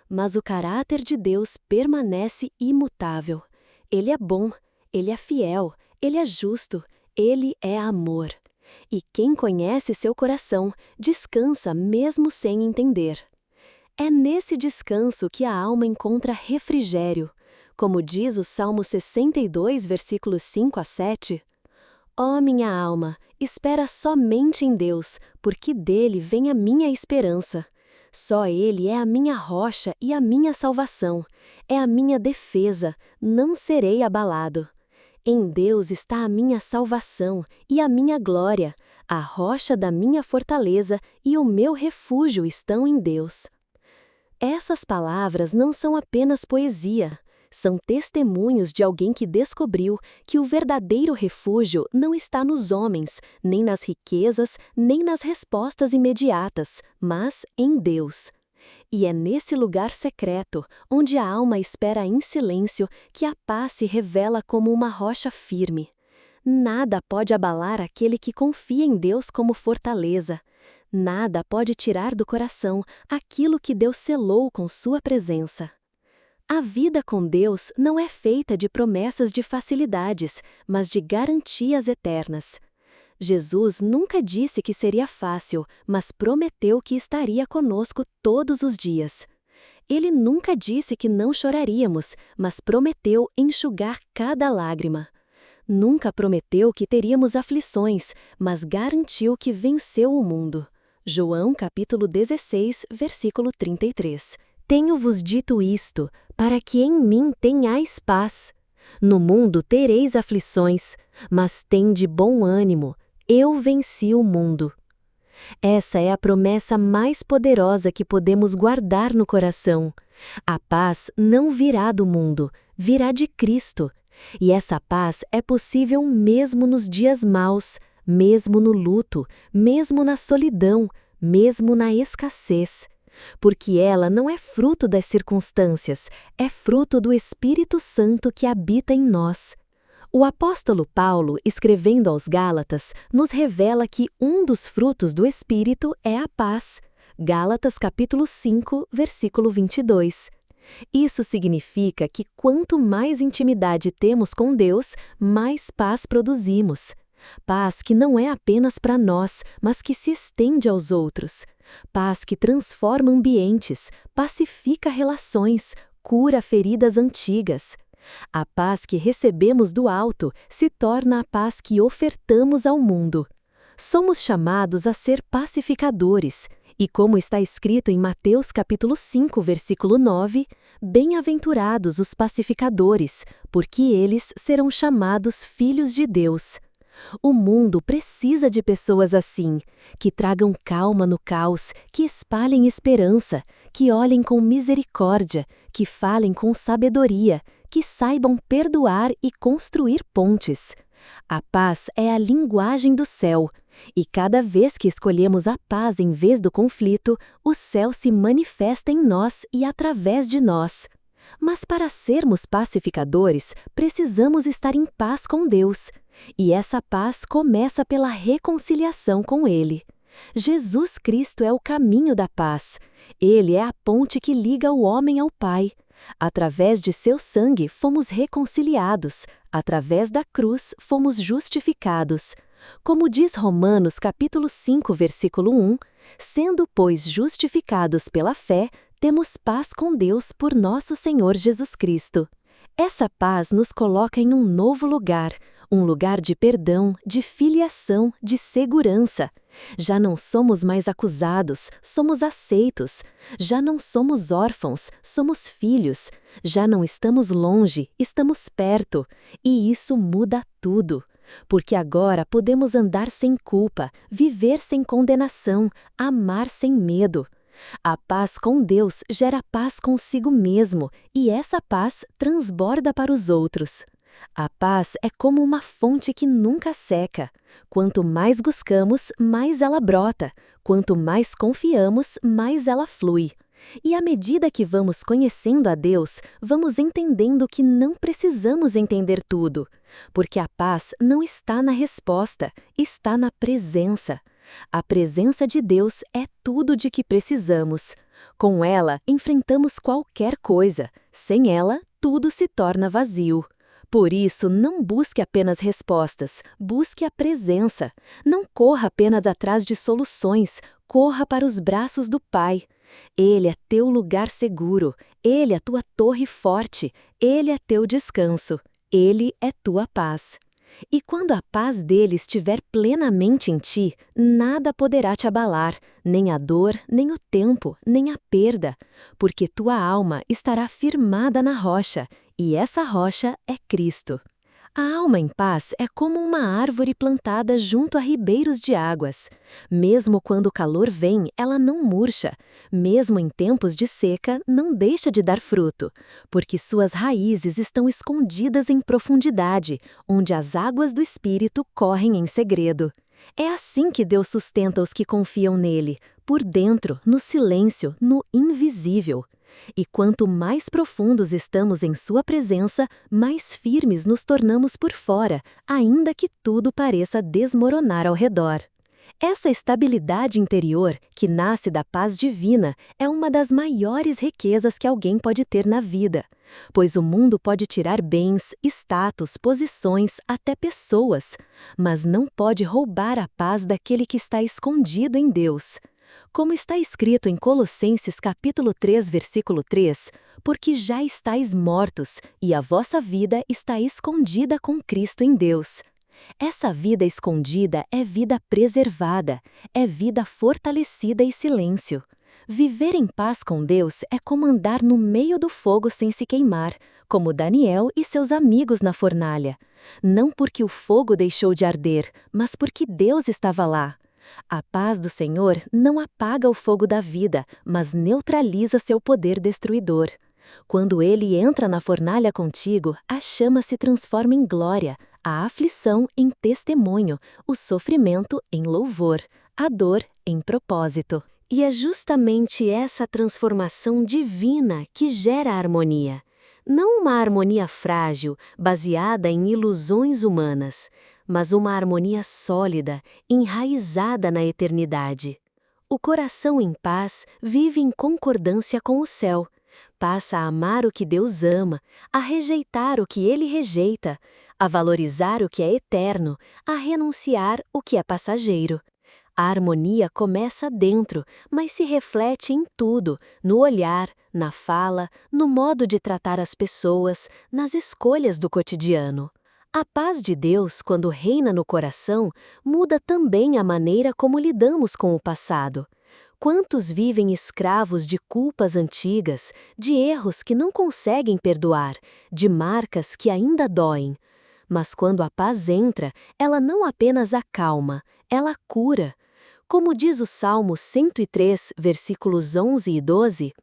Mas o caráter de Deus permanece imutável. Ele é bom, Ele é fiel, Ele é justo, Ele é amor. E quem conhece seu coração, descansa mesmo sem entender. É nesse descanso que a alma encontra refrigério. Como diz o Salmo 62, versículos 5 a 7, "Ó minha alma, espera somente em Deus, porque dele vem a minha esperança. Só Ele é a minha rocha e a minha salvação, é a minha defesa, não serei abalado. Em Deus está a minha salvação e a minha glória, a rocha da minha fortaleza e o meu refúgio estão em Deus." Essas palavras não são apenas poesia, são testemunhos de alguém que descobriu que o verdadeiro refúgio não está nos homens, nem nas riquezas, nem nas respostas imediatas, mas em Deus. E é nesse lugar secreto, onde a alma espera em silêncio, que a paz se revela como uma rocha firme. Nada pode abalar aquele que confia em Deus como fortaleza. Nada pode tirar do coração aquilo que Deus selou com sua presença. A vida com Deus não é feita de promessas de facilidades, mas de garantias eternas. Jesus nunca disse que seria fácil, mas prometeu que estaria conosco todos os dias. Ele nunca disse que não choraríamos, mas prometeu enxugar cada lágrima. Nunca prometeu que teríamos aflições, mas garantiu que venceu o mundo. João capítulo 16, versículo 33. "Tenho-vos dito isto, para que em mim tenhais paz. No mundo tereis aflições, mas tende bom ânimo, eu venci o mundo." Essa é a promessa mais poderosa que podemos guardar no coração. A paz não virá do mundo, virá de Cristo. E essa paz é possível mesmo nos dias maus, mesmo no luto, mesmo na solidão, mesmo na escassez. porque ela não é fruto das circunstâncias, é fruto do Espírito Santo que habita em nós. O apóstolo Paulo, escrevendo aos Gálatas, nos revela que um dos frutos do Espírito é a paz. Gálatas capítulo 5, versículo 22. Isso significa que quanto mais intimidade temos com Deus, mais paz produzimos. Paz que não é apenas para nós, mas que se estende aos outros. Paz que transforma ambientes, pacifica relações, cura feridas antigas. A paz que recebemos do alto se torna a paz que ofertamos ao mundo. Somos chamados a ser pacificadores, e como está escrito em Mateus capítulo 5, versículo 9, bem-aventurados os pacificadores, porque eles serão chamados filhos de Deus. O mundo precisa de pessoas assim, que tragam calma no caos, que espalhem esperança, que olhem com misericórdia, que falem com sabedoria, que saibam perdoar e construir pontes. A paz é a linguagem do céu, e cada vez que escolhemos a paz em vez do conflito, o céu se manifesta em nós e através de nós. Mas para sermos pacificadores, precisamos estar em paz com Deus. E essa paz começa pela reconciliação com Ele. Jesus Cristo é o caminho da paz. Ele é a ponte que liga o homem ao Pai. Através de seu sangue fomos reconciliados. Através da cruz fomos justificados. Como diz Romanos capítulo 5, versículo 1, sendo, pois, justificados pela fé, temos paz com Deus por nosso Senhor Jesus Cristo. Essa paz nos coloca em um novo lugar, um lugar de perdão, de filiação, de segurança. Já não somos mais acusados, somos aceitos. Já não somos órfãos, somos filhos. Já não estamos longe, estamos perto. E isso muda tudo. Porque agora podemos andar sem culpa, viver sem condenação, amar sem medo. A paz com Deus gera paz consigo mesmo, e essa paz transborda para os outros. A paz é como uma fonte que nunca seca. Quanto mais buscamos, mais ela brota. Quanto mais confiamos, mais ela flui. E à medida que vamos conhecendo a Deus, vamos entendendo que não precisamos entender tudo. Porque a paz não está na resposta, está na presença. A presença de Deus é tudo de que precisamos. Com ela, enfrentamos qualquer coisa. Sem ela, tudo se torna vazio. Por isso, não busque apenas respostas, busque a presença. Não corra apenas atrás de soluções, corra para os braços do Pai. Ele é teu lugar seguro, Ele é tua torre forte, Ele é teu descanso, Ele é tua paz. E quando a paz dele estiver plenamente em ti, nada poderá te abalar, nem a dor, nem o tempo, nem a perda, porque tua alma estará firmada na rocha, e essa rocha é Cristo. A alma em paz é como uma árvore plantada junto a ribeiros de águas. Mesmo quando o calor vem, ela não murcha. Mesmo em tempos de seca, não deixa de dar fruto, porque suas raízes estão escondidas em profundidade, onde as águas do Espírito correm em segredo. É assim que Deus sustenta os que confiam nele, por dentro, no silêncio, no invisível. E quanto mais profundos estamos em sua presença, mais firmes nos tornamos por fora, ainda que tudo pareça desmoronar ao redor. Essa estabilidade interior, que nasce da paz divina, é uma das maiores riquezas que alguém pode ter na vida. Pois o mundo pode tirar bens, status, posições, até pessoas, mas não pode roubar a paz daquele que está escondido em Deus. Como está escrito em Colossenses capítulo 3, versículo 3, porque já estáis mortos, e a vossa vida está escondida com Cristo em Deus. Essa vida escondida é vida preservada, é vida fortalecida e silêncio. Viver em paz com Deus é como andar no meio do fogo sem se queimar, como Daniel e seus amigos na fornalha. Não porque o fogo deixou de arder, mas porque Deus estava lá. A paz do Senhor não apaga o fogo da vida, mas neutraliza seu poder destruidor. Quando ele entra na fornalha contigo, a chama se transforma em glória, a aflição em testemunho, o sofrimento em louvor, a dor em propósito. E é justamente essa transformação divina que gera a harmonia. Não uma harmonia frágil, baseada em ilusões humanas, mas uma harmonia sólida, enraizada na eternidade. O coração em paz vive em concordância com o céu. Passa a amar o que Deus ama, a rejeitar o que Ele rejeita, a valorizar o que é eterno, a renunciar o que é passageiro. A harmonia começa dentro, mas se reflete em tudo, no olhar, na fala, no modo de tratar as pessoas, nas escolhas do cotidiano. A paz de Deus, quando reina no coração, muda também a maneira como lidamos com o passado. Quantos vivem escravos de culpas antigas, de erros que não conseguem perdoar, de marcas que ainda doem? Mas quando a paz entra, ela não apenas acalma, ela cura. Como diz o Salmo 103, versículos 11 e 12,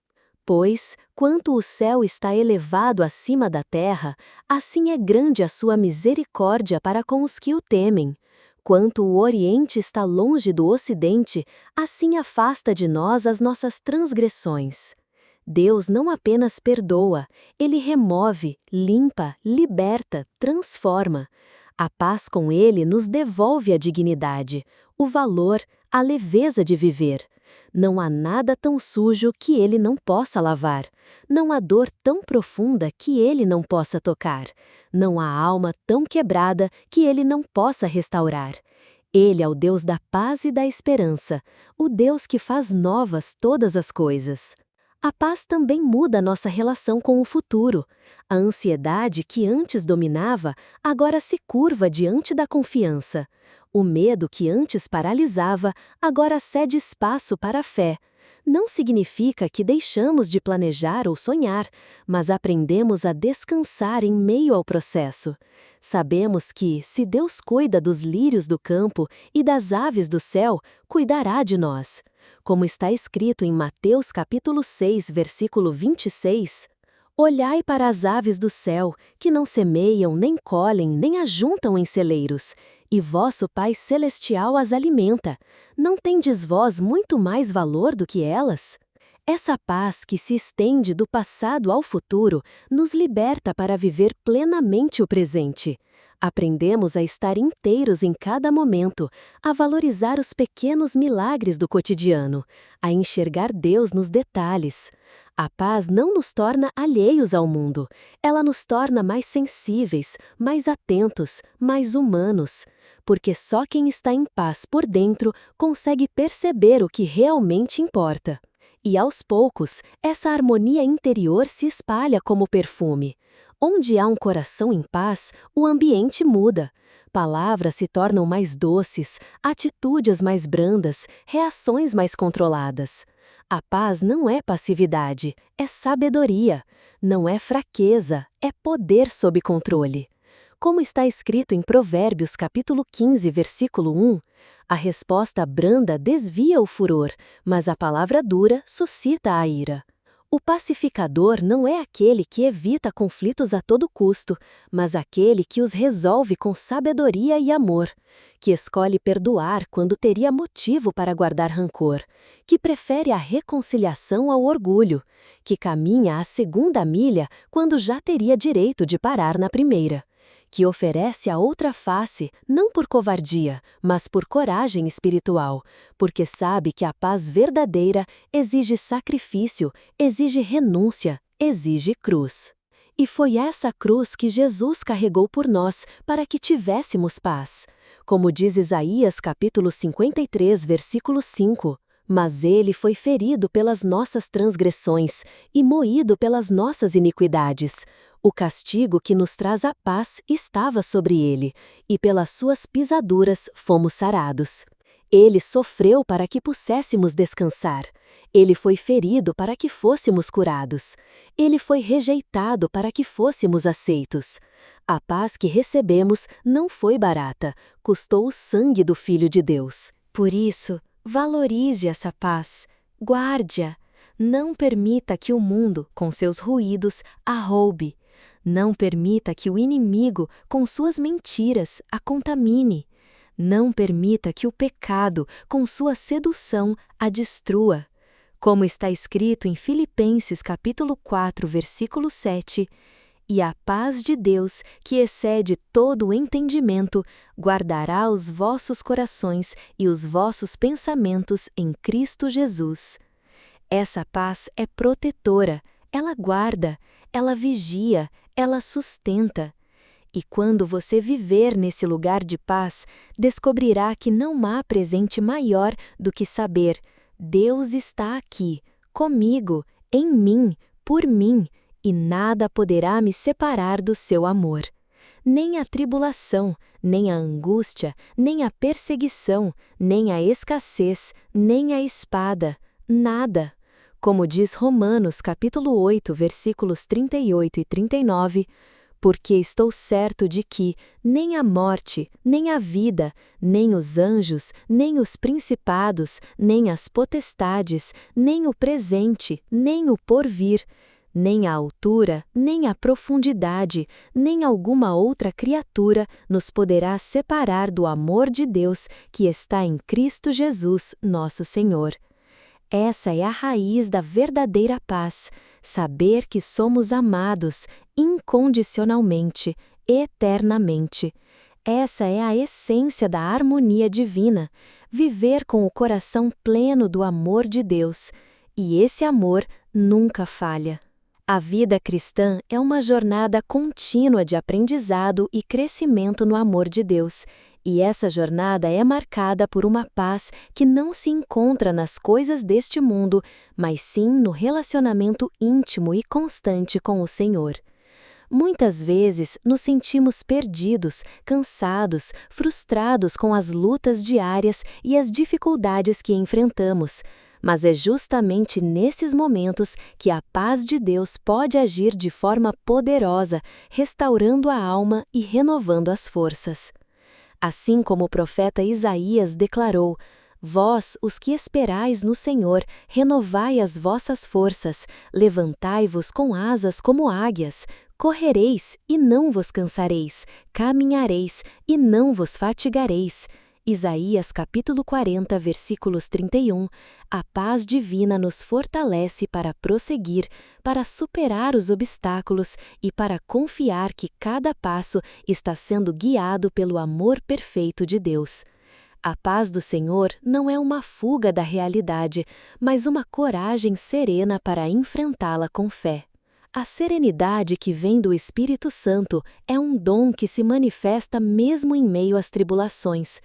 pois, quanto o céu está elevado acima da terra, assim é grande a sua misericórdia para com os que o temem. Quanto o Oriente está longe do Ocidente, assim afasta de nós as nossas transgressões. Deus não apenas perdoa, Ele remove, limpa, liberta, transforma. A paz com Ele nos devolve a dignidade, o valor, a leveza de viver. Não há nada tão sujo que Ele não possa lavar. Não há dor tão profunda que Ele não possa tocar. Não há alma tão quebrada que Ele não possa restaurar. Ele é o Deus da paz e da esperança, o Deus que faz novas todas as coisas. A paz também muda nossa relação com o futuro. A ansiedade que antes dominava, agora se curva diante da confiança. O medo que antes paralisava, agora cede espaço para a fé. Não significa que deixamos de planejar ou sonhar, mas aprendemos a descansar em meio ao processo. Sabemos que, se Deus cuida dos lírios do campo e das aves do céu, cuidará de nós. Como está escrito em Mateus capítulo 6, versículo 26, olhai para as aves do céu, que não semeiam, nem colhem, nem ajuntam em celeiros, e vosso Pai Celestial as alimenta. Não tendes vós muito mais valor do que elas? Essa paz que se estende do passado ao futuro nos liberta para viver plenamente o presente. Aprendemos a estar inteiros em cada momento, a valorizar os pequenos milagres do cotidiano, a enxergar Deus nos detalhes. A paz não nos torna alheios ao mundo, ela nos torna mais sensíveis, mais atentos, mais humanos. Porque só quem está em paz por dentro consegue perceber o que realmente importa. E aos poucos, essa harmonia interior se espalha como perfume. Onde há um coração em paz, o ambiente muda. Palavras se tornam mais doces, atitudes mais brandas, reações mais controladas. A paz não é passividade, é sabedoria. Não é fraqueza, é poder sob controle. Como está escrito em Provérbios capítulo 15, versículo 1, a resposta branda desvia o furor, mas a palavra dura suscita a ira. O pacificador não é aquele que evita conflitos a todo custo, mas aquele que os resolve com sabedoria e amor, que escolhe perdoar quando teria motivo para guardar rancor, que prefere a reconciliação ao orgulho, que caminha a segunda milha quando já teria direito de parar na primeira, que oferece a outra face, não por covardia, mas por coragem espiritual, porque sabe que a paz verdadeira exige sacrifício, exige renúncia, exige cruz. E foi essa cruz que Jesus carregou por nós para que tivéssemos paz. Como diz Isaías capítulo 53, versículo 5, mas ele foi ferido pelas nossas transgressões e moído pelas nossas iniquidades. O castigo que nos traz a paz estava sobre ele, e pelas suas pisaduras fomos sarados. Ele sofreu para que pudéssemos descansar. Ele foi ferido para que fôssemos curados. Ele foi rejeitado para que fôssemos aceitos. A paz que recebemos não foi barata, custou o sangue do Filho de Deus. Por isso, valorize essa paz, guarde-a. Não permita que o mundo, com seus ruídos, a roube. Não permita que o inimigo, com suas mentiras, a contamine. Não permita que o pecado, com sua sedução, a destrua. Como está escrito em Filipenses capítulo 4, versículo 7, e a paz de Deus, que excede todo o entendimento, guardará os vossos corações e os vossos pensamentos em Cristo Jesus. Essa paz é protetora, ela guarda, ela vigia, ela sustenta. E quando você viver nesse lugar de paz, descobrirá que não há presente maior do que saber: Deus está aqui, comigo, em mim, por mim, e nada poderá me separar do seu amor. Nem a tribulação, nem a angústia, nem a perseguição, nem a escassez, nem a espada, nada. Como diz Romanos capítulo 8, versículos 38 e 39, porque estou certo de que nem a morte, nem a vida, nem os anjos, nem os principados, nem as potestades, nem o presente, nem o porvir, nem a altura, nem a profundidade, nem alguma outra criatura nos poderá separar do amor de Deus que está em Cristo Jesus, nosso Senhor. Essa é a raiz da verdadeira paz, saber que somos amados incondicionalmente, eternamente. Essa é a essência da harmonia divina, viver com o coração pleno do amor de Deus. E esse amor nunca falha. A vida cristã é uma jornada contínua de aprendizado e crescimento no amor de Deus. E essa jornada é marcada por uma paz que não se encontra nas coisas deste mundo, mas sim no relacionamento íntimo e constante com o Senhor. Muitas vezes nos sentimos perdidos, cansados, frustrados com as lutas diárias e as dificuldades que enfrentamos. Mas é justamente nesses momentos que a paz de Deus pode agir de forma poderosa, restaurando a alma e renovando as forças. Assim como o profeta Isaías declarou: Vós, os que esperais no Senhor, renovai as vossas forças, levantai-vos com asas como águias, correreis e não vos cansareis, caminhareis e não vos fatigareis. Isaías capítulo 40, versículos 31, a paz divina nos fortalece para prosseguir, para superar os obstáculos e para confiar que cada passo está sendo guiado pelo amor perfeito de Deus. A paz do Senhor não é uma fuga da realidade, mas uma coragem serena para enfrentá-la com fé. A serenidade que vem do Espírito Santo é um dom que se manifesta mesmo em meio às tribulações.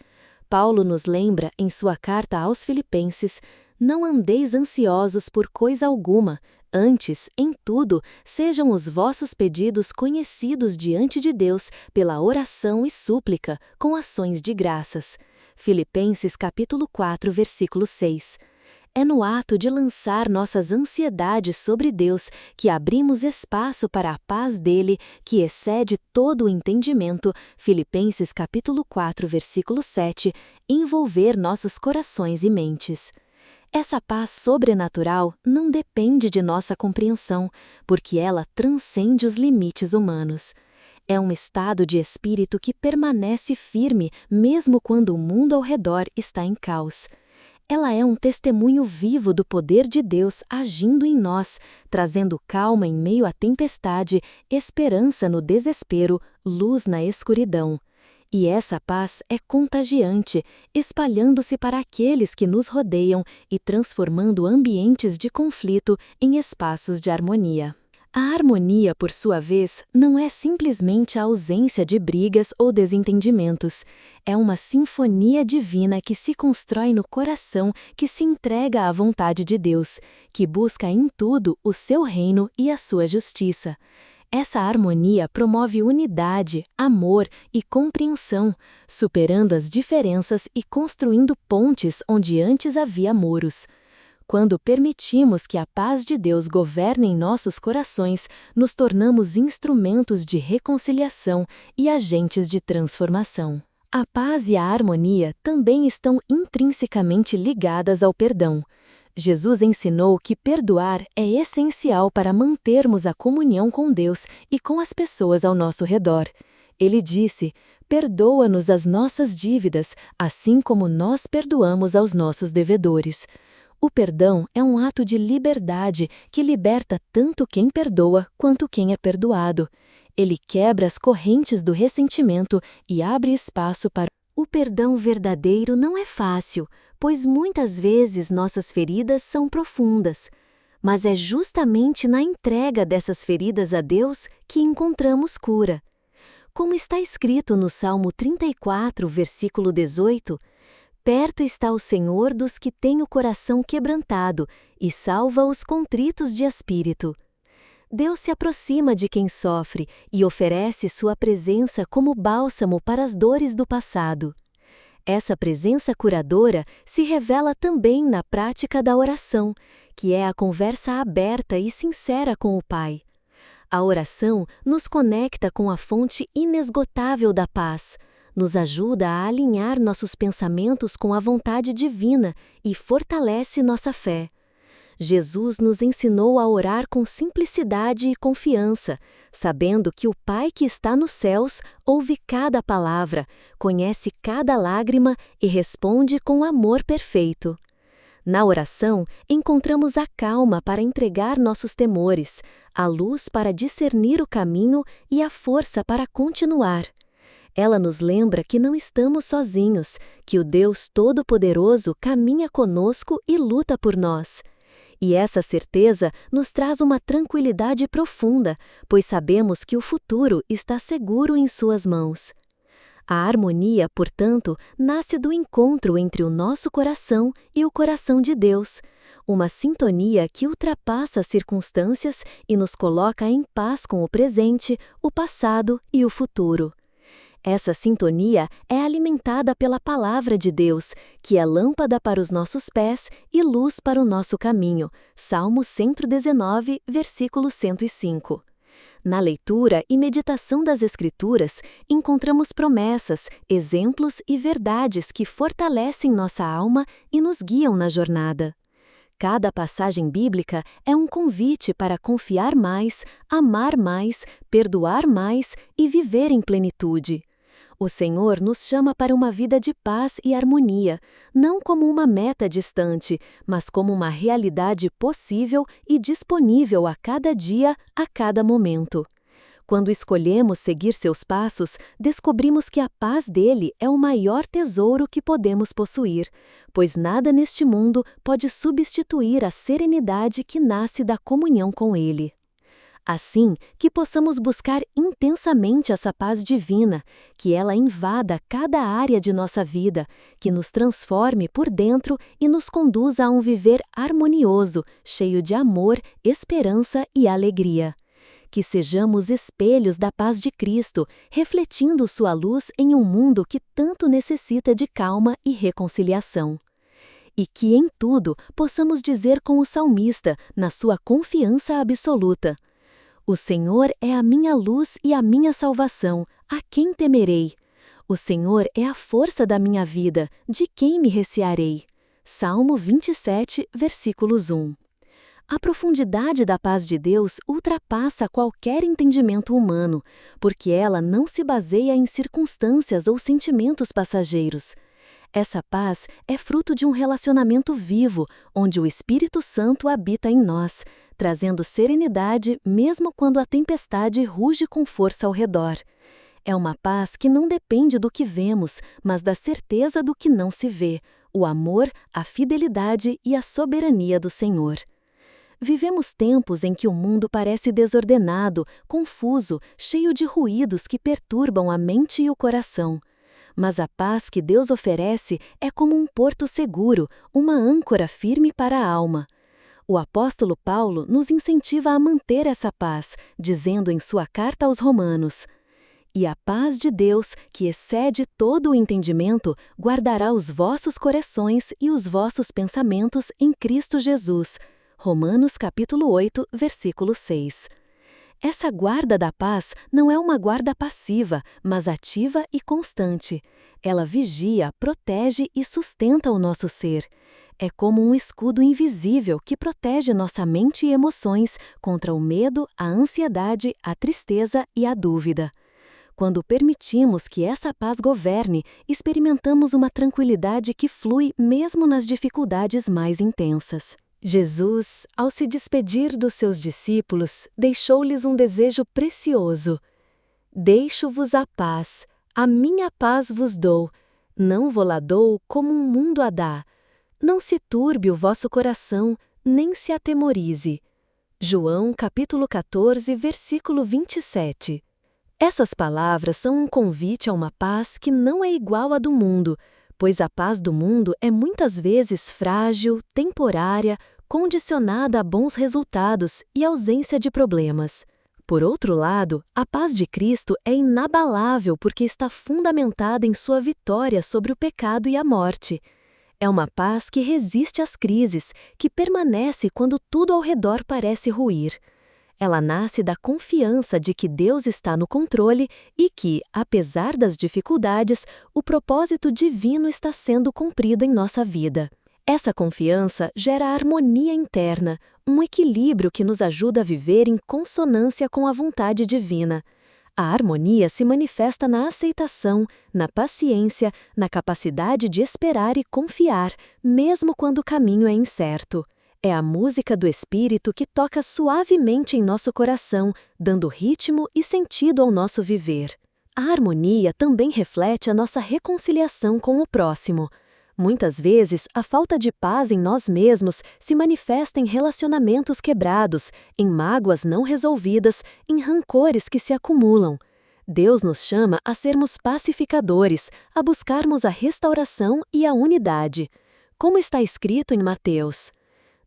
Paulo nos lembra, em sua carta aos Filipenses, não andeis ansiosos por coisa alguma, antes, em tudo, sejam os vossos pedidos conhecidos diante de Deus pela oração e súplica, com ações de graças. Filipenses capítulo 4, versículo 6. É no ato de lançar nossas ansiedades sobre Deus que abrimos espaço para a paz dele, que excede todo o entendimento, Filipenses capítulo 4, versículo 7, envolver nossos corações e mentes. Essa paz sobrenatural não depende de nossa compreensão, porque ela transcende os limites humanos. É um estado de espírito que permanece firme mesmo quando o mundo ao redor está em caos. Ela é um testemunho vivo do poder de Deus agindo em nós, trazendo calma em meio à tempestade, esperança no desespero, luz na escuridão. E essa paz é contagiante, espalhando-se para aqueles que nos rodeiam e transformando ambientes de conflito em espaços de harmonia. A harmonia, por sua vez, não é simplesmente a ausência de brigas ou desentendimentos. É uma sinfonia divina que se constrói no coração que se entrega à vontade de Deus, que busca em tudo o seu reino e a sua justiça. Essa harmonia promove unidade, amor e compreensão, superando as diferenças e construindo pontes onde antes havia muros. Quando permitimos que a paz de Deus governe em nossos corações, nos tornamos instrumentos de reconciliação e agentes de transformação. A paz e a harmonia também estão intrinsecamente ligadas ao perdão. Jesus ensinou que perdoar é essencial para mantermos a comunhão com Deus e com as pessoas ao nosso redor. Ele disse: "Perdoa-nos as nossas dívidas, assim como nós perdoamos aos nossos devedores." O perdão é um ato de liberdade que liberta tanto quem perdoa quanto quem é perdoado. Ele quebra as correntes do ressentimento e abre espaço para o perdão verdadeiro. Não é fácil, pois muitas vezes nossas feridas são profundas. Mas é justamente na entrega dessas feridas a Deus que encontramos cura. Como está escrito no Salmo 34, versículo 18, perto está o Senhor dos que têm o coração quebrantado e salva os contritos de espírito. Deus se aproxima de quem sofre e oferece sua presença como bálsamo para as dores do passado. Essa presença curadora se revela também na prática da oração, que é a conversa aberta e sincera com o Pai. A oração nos conecta com a fonte inesgotável da paz, nos ajuda a alinhar nossos pensamentos com a vontade divina e fortalece nossa fé. Jesus nos ensinou a orar com simplicidade e confiança, sabendo que o Pai que está nos céus ouve cada palavra, conhece cada lágrima e responde com amor perfeito. Na oração, encontramos a calma para entregar nossos temores, a luz para discernir o caminho e a força para continuar. Ela nos lembra que não estamos sozinhos, que o Deus Todo-Poderoso caminha conosco e luta por nós. E essa certeza nos traz uma tranquilidade profunda, pois sabemos que o futuro está seguro em suas mãos. A harmonia, portanto, nasce do encontro entre o nosso coração e o coração de Deus, uma sintonia que ultrapassa as circunstâncias e nos coloca em paz com o presente, o passado e o futuro. Essa sintonia é alimentada pela Palavra de Deus, que é lâmpada para os nossos pés e luz para o nosso caminho. Salmo 119, versículo 105. Na leitura e meditação das Escrituras, encontramos promessas, exemplos e verdades que fortalecem nossa alma e nos guiam na jornada. Cada passagem bíblica é um convite para confiar mais, amar mais, perdoar mais e viver em plenitude. O Senhor nos chama para uma vida de paz e harmonia, não como uma meta distante, mas como uma realidade possível e disponível a cada dia, a cada momento. Quando escolhemos seguir seus passos, descobrimos que a paz dele é o maior tesouro que podemos possuir, pois nada neste mundo pode substituir a serenidade que nasce da comunhão com ele. Assim, que possamos buscar intensamente essa paz divina, que ela invada cada área de nossa vida, que nos transforme por dentro e nos conduza a um viver harmonioso, cheio de amor, esperança e alegria. Que sejamos espelhos da paz de Cristo, refletindo sua luz em um mundo que tanto necessita de calma e reconciliação. E que em tudo possamos dizer com o salmista, na sua confiança absoluta: o Senhor é a minha luz e a minha salvação, a quem temerei? O Senhor é a força da minha vida, de quem me recearei? Salmo 27, versículos 1. A profundidade da paz de Deus ultrapassa qualquer entendimento humano, porque ela não se baseia em circunstâncias ou sentimentos passageiros. Essa paz é fruto de um relacionamento vivo, onde o Espírito Santo habita em nós, trazendo serenidade mesmo quando a tempestade ruge com força ao redor. É uma paz que não depende do que vemos, mas da certeza do que não se vê, o amor, a fidelidade e a soberania do Senhor. Vivemos tempos em que o mundo parece desordenado, confuso, cheio de ruídos que perturbam a mente e o coração. Mas a paz que Deus oferece é como um porto seguro, uma âncora firme para a alma. O apóstolo Paulo nos incentiva a manter essa paz, dizendo em sua carta aos Romanos: "E a paz de Deus, que excede todo o entendimento, guardará os vossos corações e os vossos pensamentos em Cristo Jesus." Romanos capítulo 8, versículo 6. Essa guarda da paz não é uma guarda passiva, mas ativa e constante. Ela vigia, protege e sustenta o nosso ser. É como um escudo invisível que protege nossa mente e emoções contra o medo, a ansiedade, a tristeza e a dúvida. Quando permitimos que essa paz governe, experimentamos uma tranquilidade que flui mesmo nas dificuldades mais intensas. Jesus, ao se despedir dos seus discípulos, deixou-lhes um desejo precioso. Deixo-vos a minha paz vos dou, não vo-la dou como o mundo a dá. Não se turbe o vosso coração, nem se atemorize. João capítulo 14, versículo 27. Essas palavras são um convite a uma paz que não é igual à do mundo, pois a paz do mundo é muitas vezes frágil, temporária, condicionada a bons resultados e ausência de problemas. Por outro lado, a paz de Cristo é inabalável porque está fundamentada em sua vitória sobre o pecado e a morte. É uma paz que resiste às crises, que permanece quando tudo ao redor parece ruir. Ela nasce da confiança de que Deus está no controle e que, apesar das dificuldades, o propósito divino está sendo cumprido em nossa vida. Essa confiança gera harmonia interna, um equilíbrio que nos ajuda a viver em consonância com a vontade divina. A harmonia se manifesta na aceitação, na paciência, na capacidade de esperar e confiar, mesmo quando o caminho é incerto. É a música do Espírito que toca suavemente em nosso coração, dando ritmo e sentido ao nosso viver. A harmonia também reflete a nossa reconciliação com o próximo. Muitas vezes, a falta de paz em nós mesmos se manifesta em relacionamentos quebrados, em mágoas não resolvidas, em rancores que se acumulam. Deus nos chama a sermos pacificadores, a buscarmos a restauração e a unidade. Como está escrito em Mateus: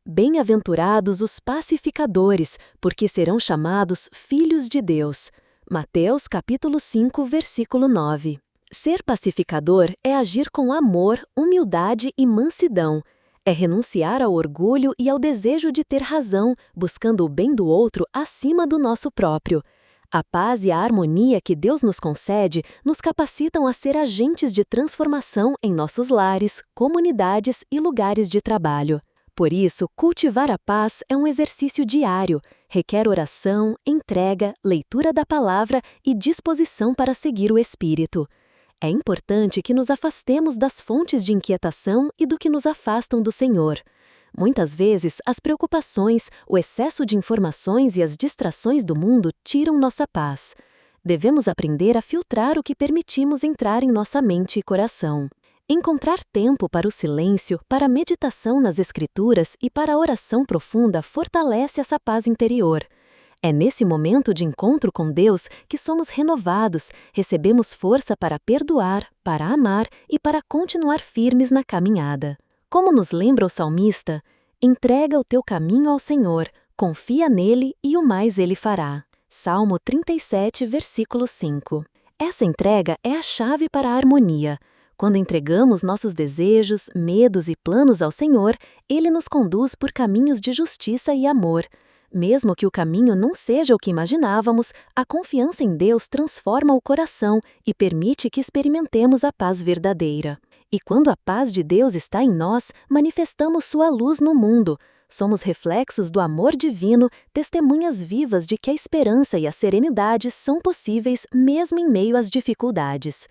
Bem-aventurados os pacificadores, porque serão chamados filhos de Deus. Mateus capítulo 5, versículo 9. Ser pacificador é agir com amor, humildade e mansidão. É renunciar ao orgulho e ao desejo de ter razão, buscando o bem do outro acima do nosso próprio. A paz e a harmonia que Deus nos concede nos capacitam a ser agentes de transformação em nossos lares, comunidades e lugares de trabalho. Por isso, cultivar a paz é um exercício diário, requer oração, entrega, leitura da palavra e disposição para seguir o Espírito. É importante que nos afastemos das fontes de inquietação e do que nos afastam do Senhor. Muitas vezes, as preocupações, o excesso de informações e as distrações do mundo tiram nossa paz. Devemos aprender a filtrar o que permitimos entrar em nossa mente e coração. Encontrar tempo para o silêncio, para a meditação nas Escrituras e para a oração profunda fortalece essa paz interior. É nesse momento de encontro com Deus que somos renovados, recebemos força para perdoar, para amar e para continuar firmes na caminhada. Como nos lembra o salmista, entrega o teu caminho ao Senhor, confia nele e o mais ele fará. Salmo 37, versículo 5. Essa entrega é a chave para a harmonia. Quando entregamos nossos desejos, medos e planos ao Senhor, Ele nos conduz por caminhos de justiça e amor. Mesmo que o caminho não seja o que imaginávamos, a confiança em Deus transforma o coração e permite que experimentemos a paz verdadeira. E quando a paz de Deus está em nós, manifestamos sua luz no mundo. Somos reflexos do amor divino, testemunhas vivas de que a esperança e a serenidade são possíveis mesmo em meio às dificuldades.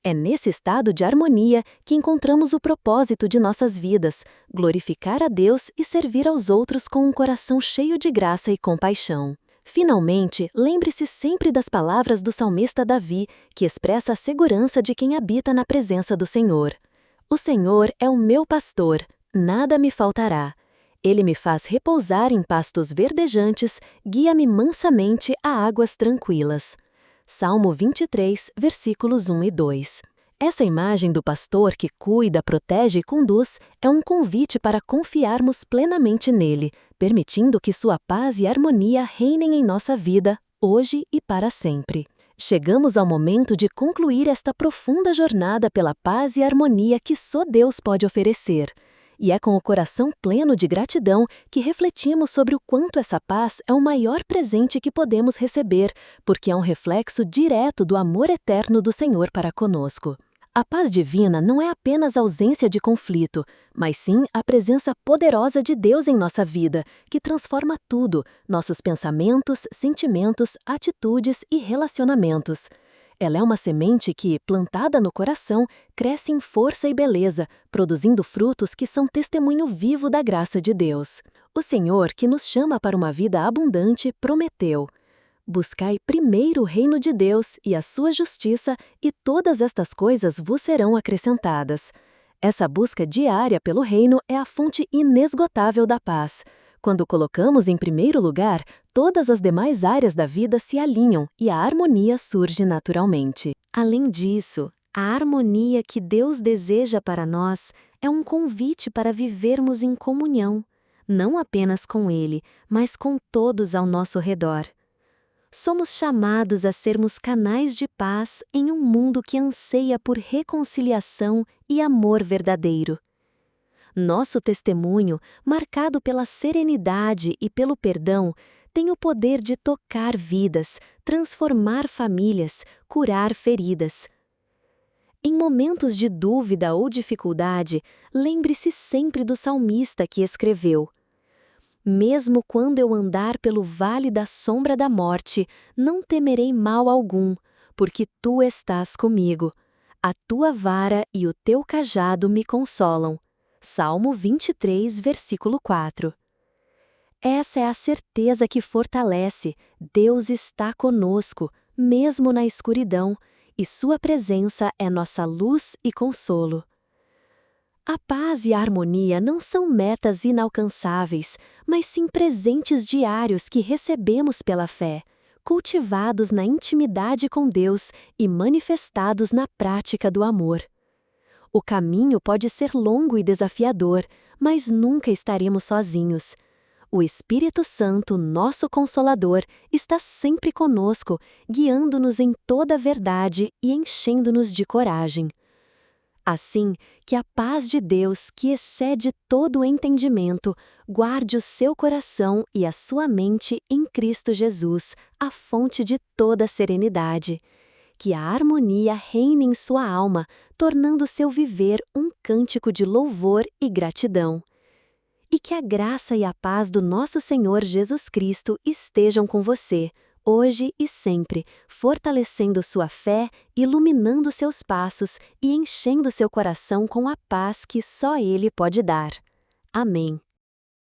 É nesse estado de harmonia que encontramos o propósito de nossas vidas, glorificar a Deus e servir aos outros com um coração cheio de graça e compaixão. Finalmente, lembre-se sempre das palavras do salmista Davi, que expressa a segurança de quem habita na presença do Senhor. O Senhor é o meu pastor, nada me faltará. Ele me faz repousar em pastos verdejantes, guia-me mansamente a águas tranquilas. Salmo 23, versículos 1 e 2. Essa imagem do pastor que cuida, protege e conduz é um convite para confiarmos plenamente nele, permitindo que sua paz e harmonia reinem em nossa vida, hoje e para sempre. Chegamos ao momento de concluir esta profunda jornada pela paz e harmonia que só Deus pode oferecer. E é com o coração pleno de gratidão que refletimos sobre o quanto essa paz é o maior presente que podemos receber, porque é um reflexo direto do amor eterno do Senhor para conosco. A paz divina não é apenas ausência de conflito, mas sim a presença poderosa de Deus em nossa vida, que transforma tudo, nossos pensamentos, sentimentos, atitudes e relacionamentos. Ela é uma semente que, plantada no coração, cresce em força e beleza, produzindo frutos que são testemunho vivo da graça de Deus. O Senhor, que nos chama para uma vida abundante, prometeu: buscai primeiro o reino de Deus e a sua justiça, e todas estas coisas vos serão acrescentadas. Essa busca diária pelo reino é a fonte inesgotável da paz. Quando colocamos em primeiro lugar, todas as demais áreas da vida se alinham e a harmonia surge naturalmente. Além disso, a harmonia que Deus deseja para nós é um convite para vivermos em comunhão, não apenas com Ele, mas com todos ao nosso redor. Somos chamados a sermos canais de paz em um mundo que anseia por reconciliação e amor verdadeiro. Nosso testemunho, marcado pela serenidade e pelo perdão, tem o poder de tocar vidas, transformar famílias, curar feridas. Em momentos de dúvida ou dificuldade, lembre-se sempre do salmista que escreveu: mesmo quando eu andar pelo vale da sombra da morte, não temerei mal algum, porque tu estás comigo. A tua vara e o teu cajado me consolam. Salmo 23, versículo 4. Essa é a certeza que fortalece. Deus está conosco, mesmo na escuridão, e sua presença é nossa luz e consolo. A paz e a harmonia não são metas inalcançáveis, mas sim presentes diários que recebemos pela fé, cultivados na intimidade com Deus e manifestados na prática do amor. O caminho pode ser longo e desafiador, mas nunca estaremos sozinhos. O Espírito Santo, nosso Consolador, está sempre conosco, guiando-nos em toda a verdade e enchendo-nos de coragem. Assim, que a paz de Deus, que excede todo o entendimento, guarde o seu coração e a sua mente em Cristo Jesus, a fonte de toda serenidade. Que a harmonia reine em sua alma, tornando seu viver um cântico de louvor e gratidão. E que a graça e a paz do nosso Senhor Jesus Cristo estejam com você, hoje e sempre, fortalecendo sua fé, iluminando seus passos e enchendo seu coração com a paz que só Ele pode dar. Amém.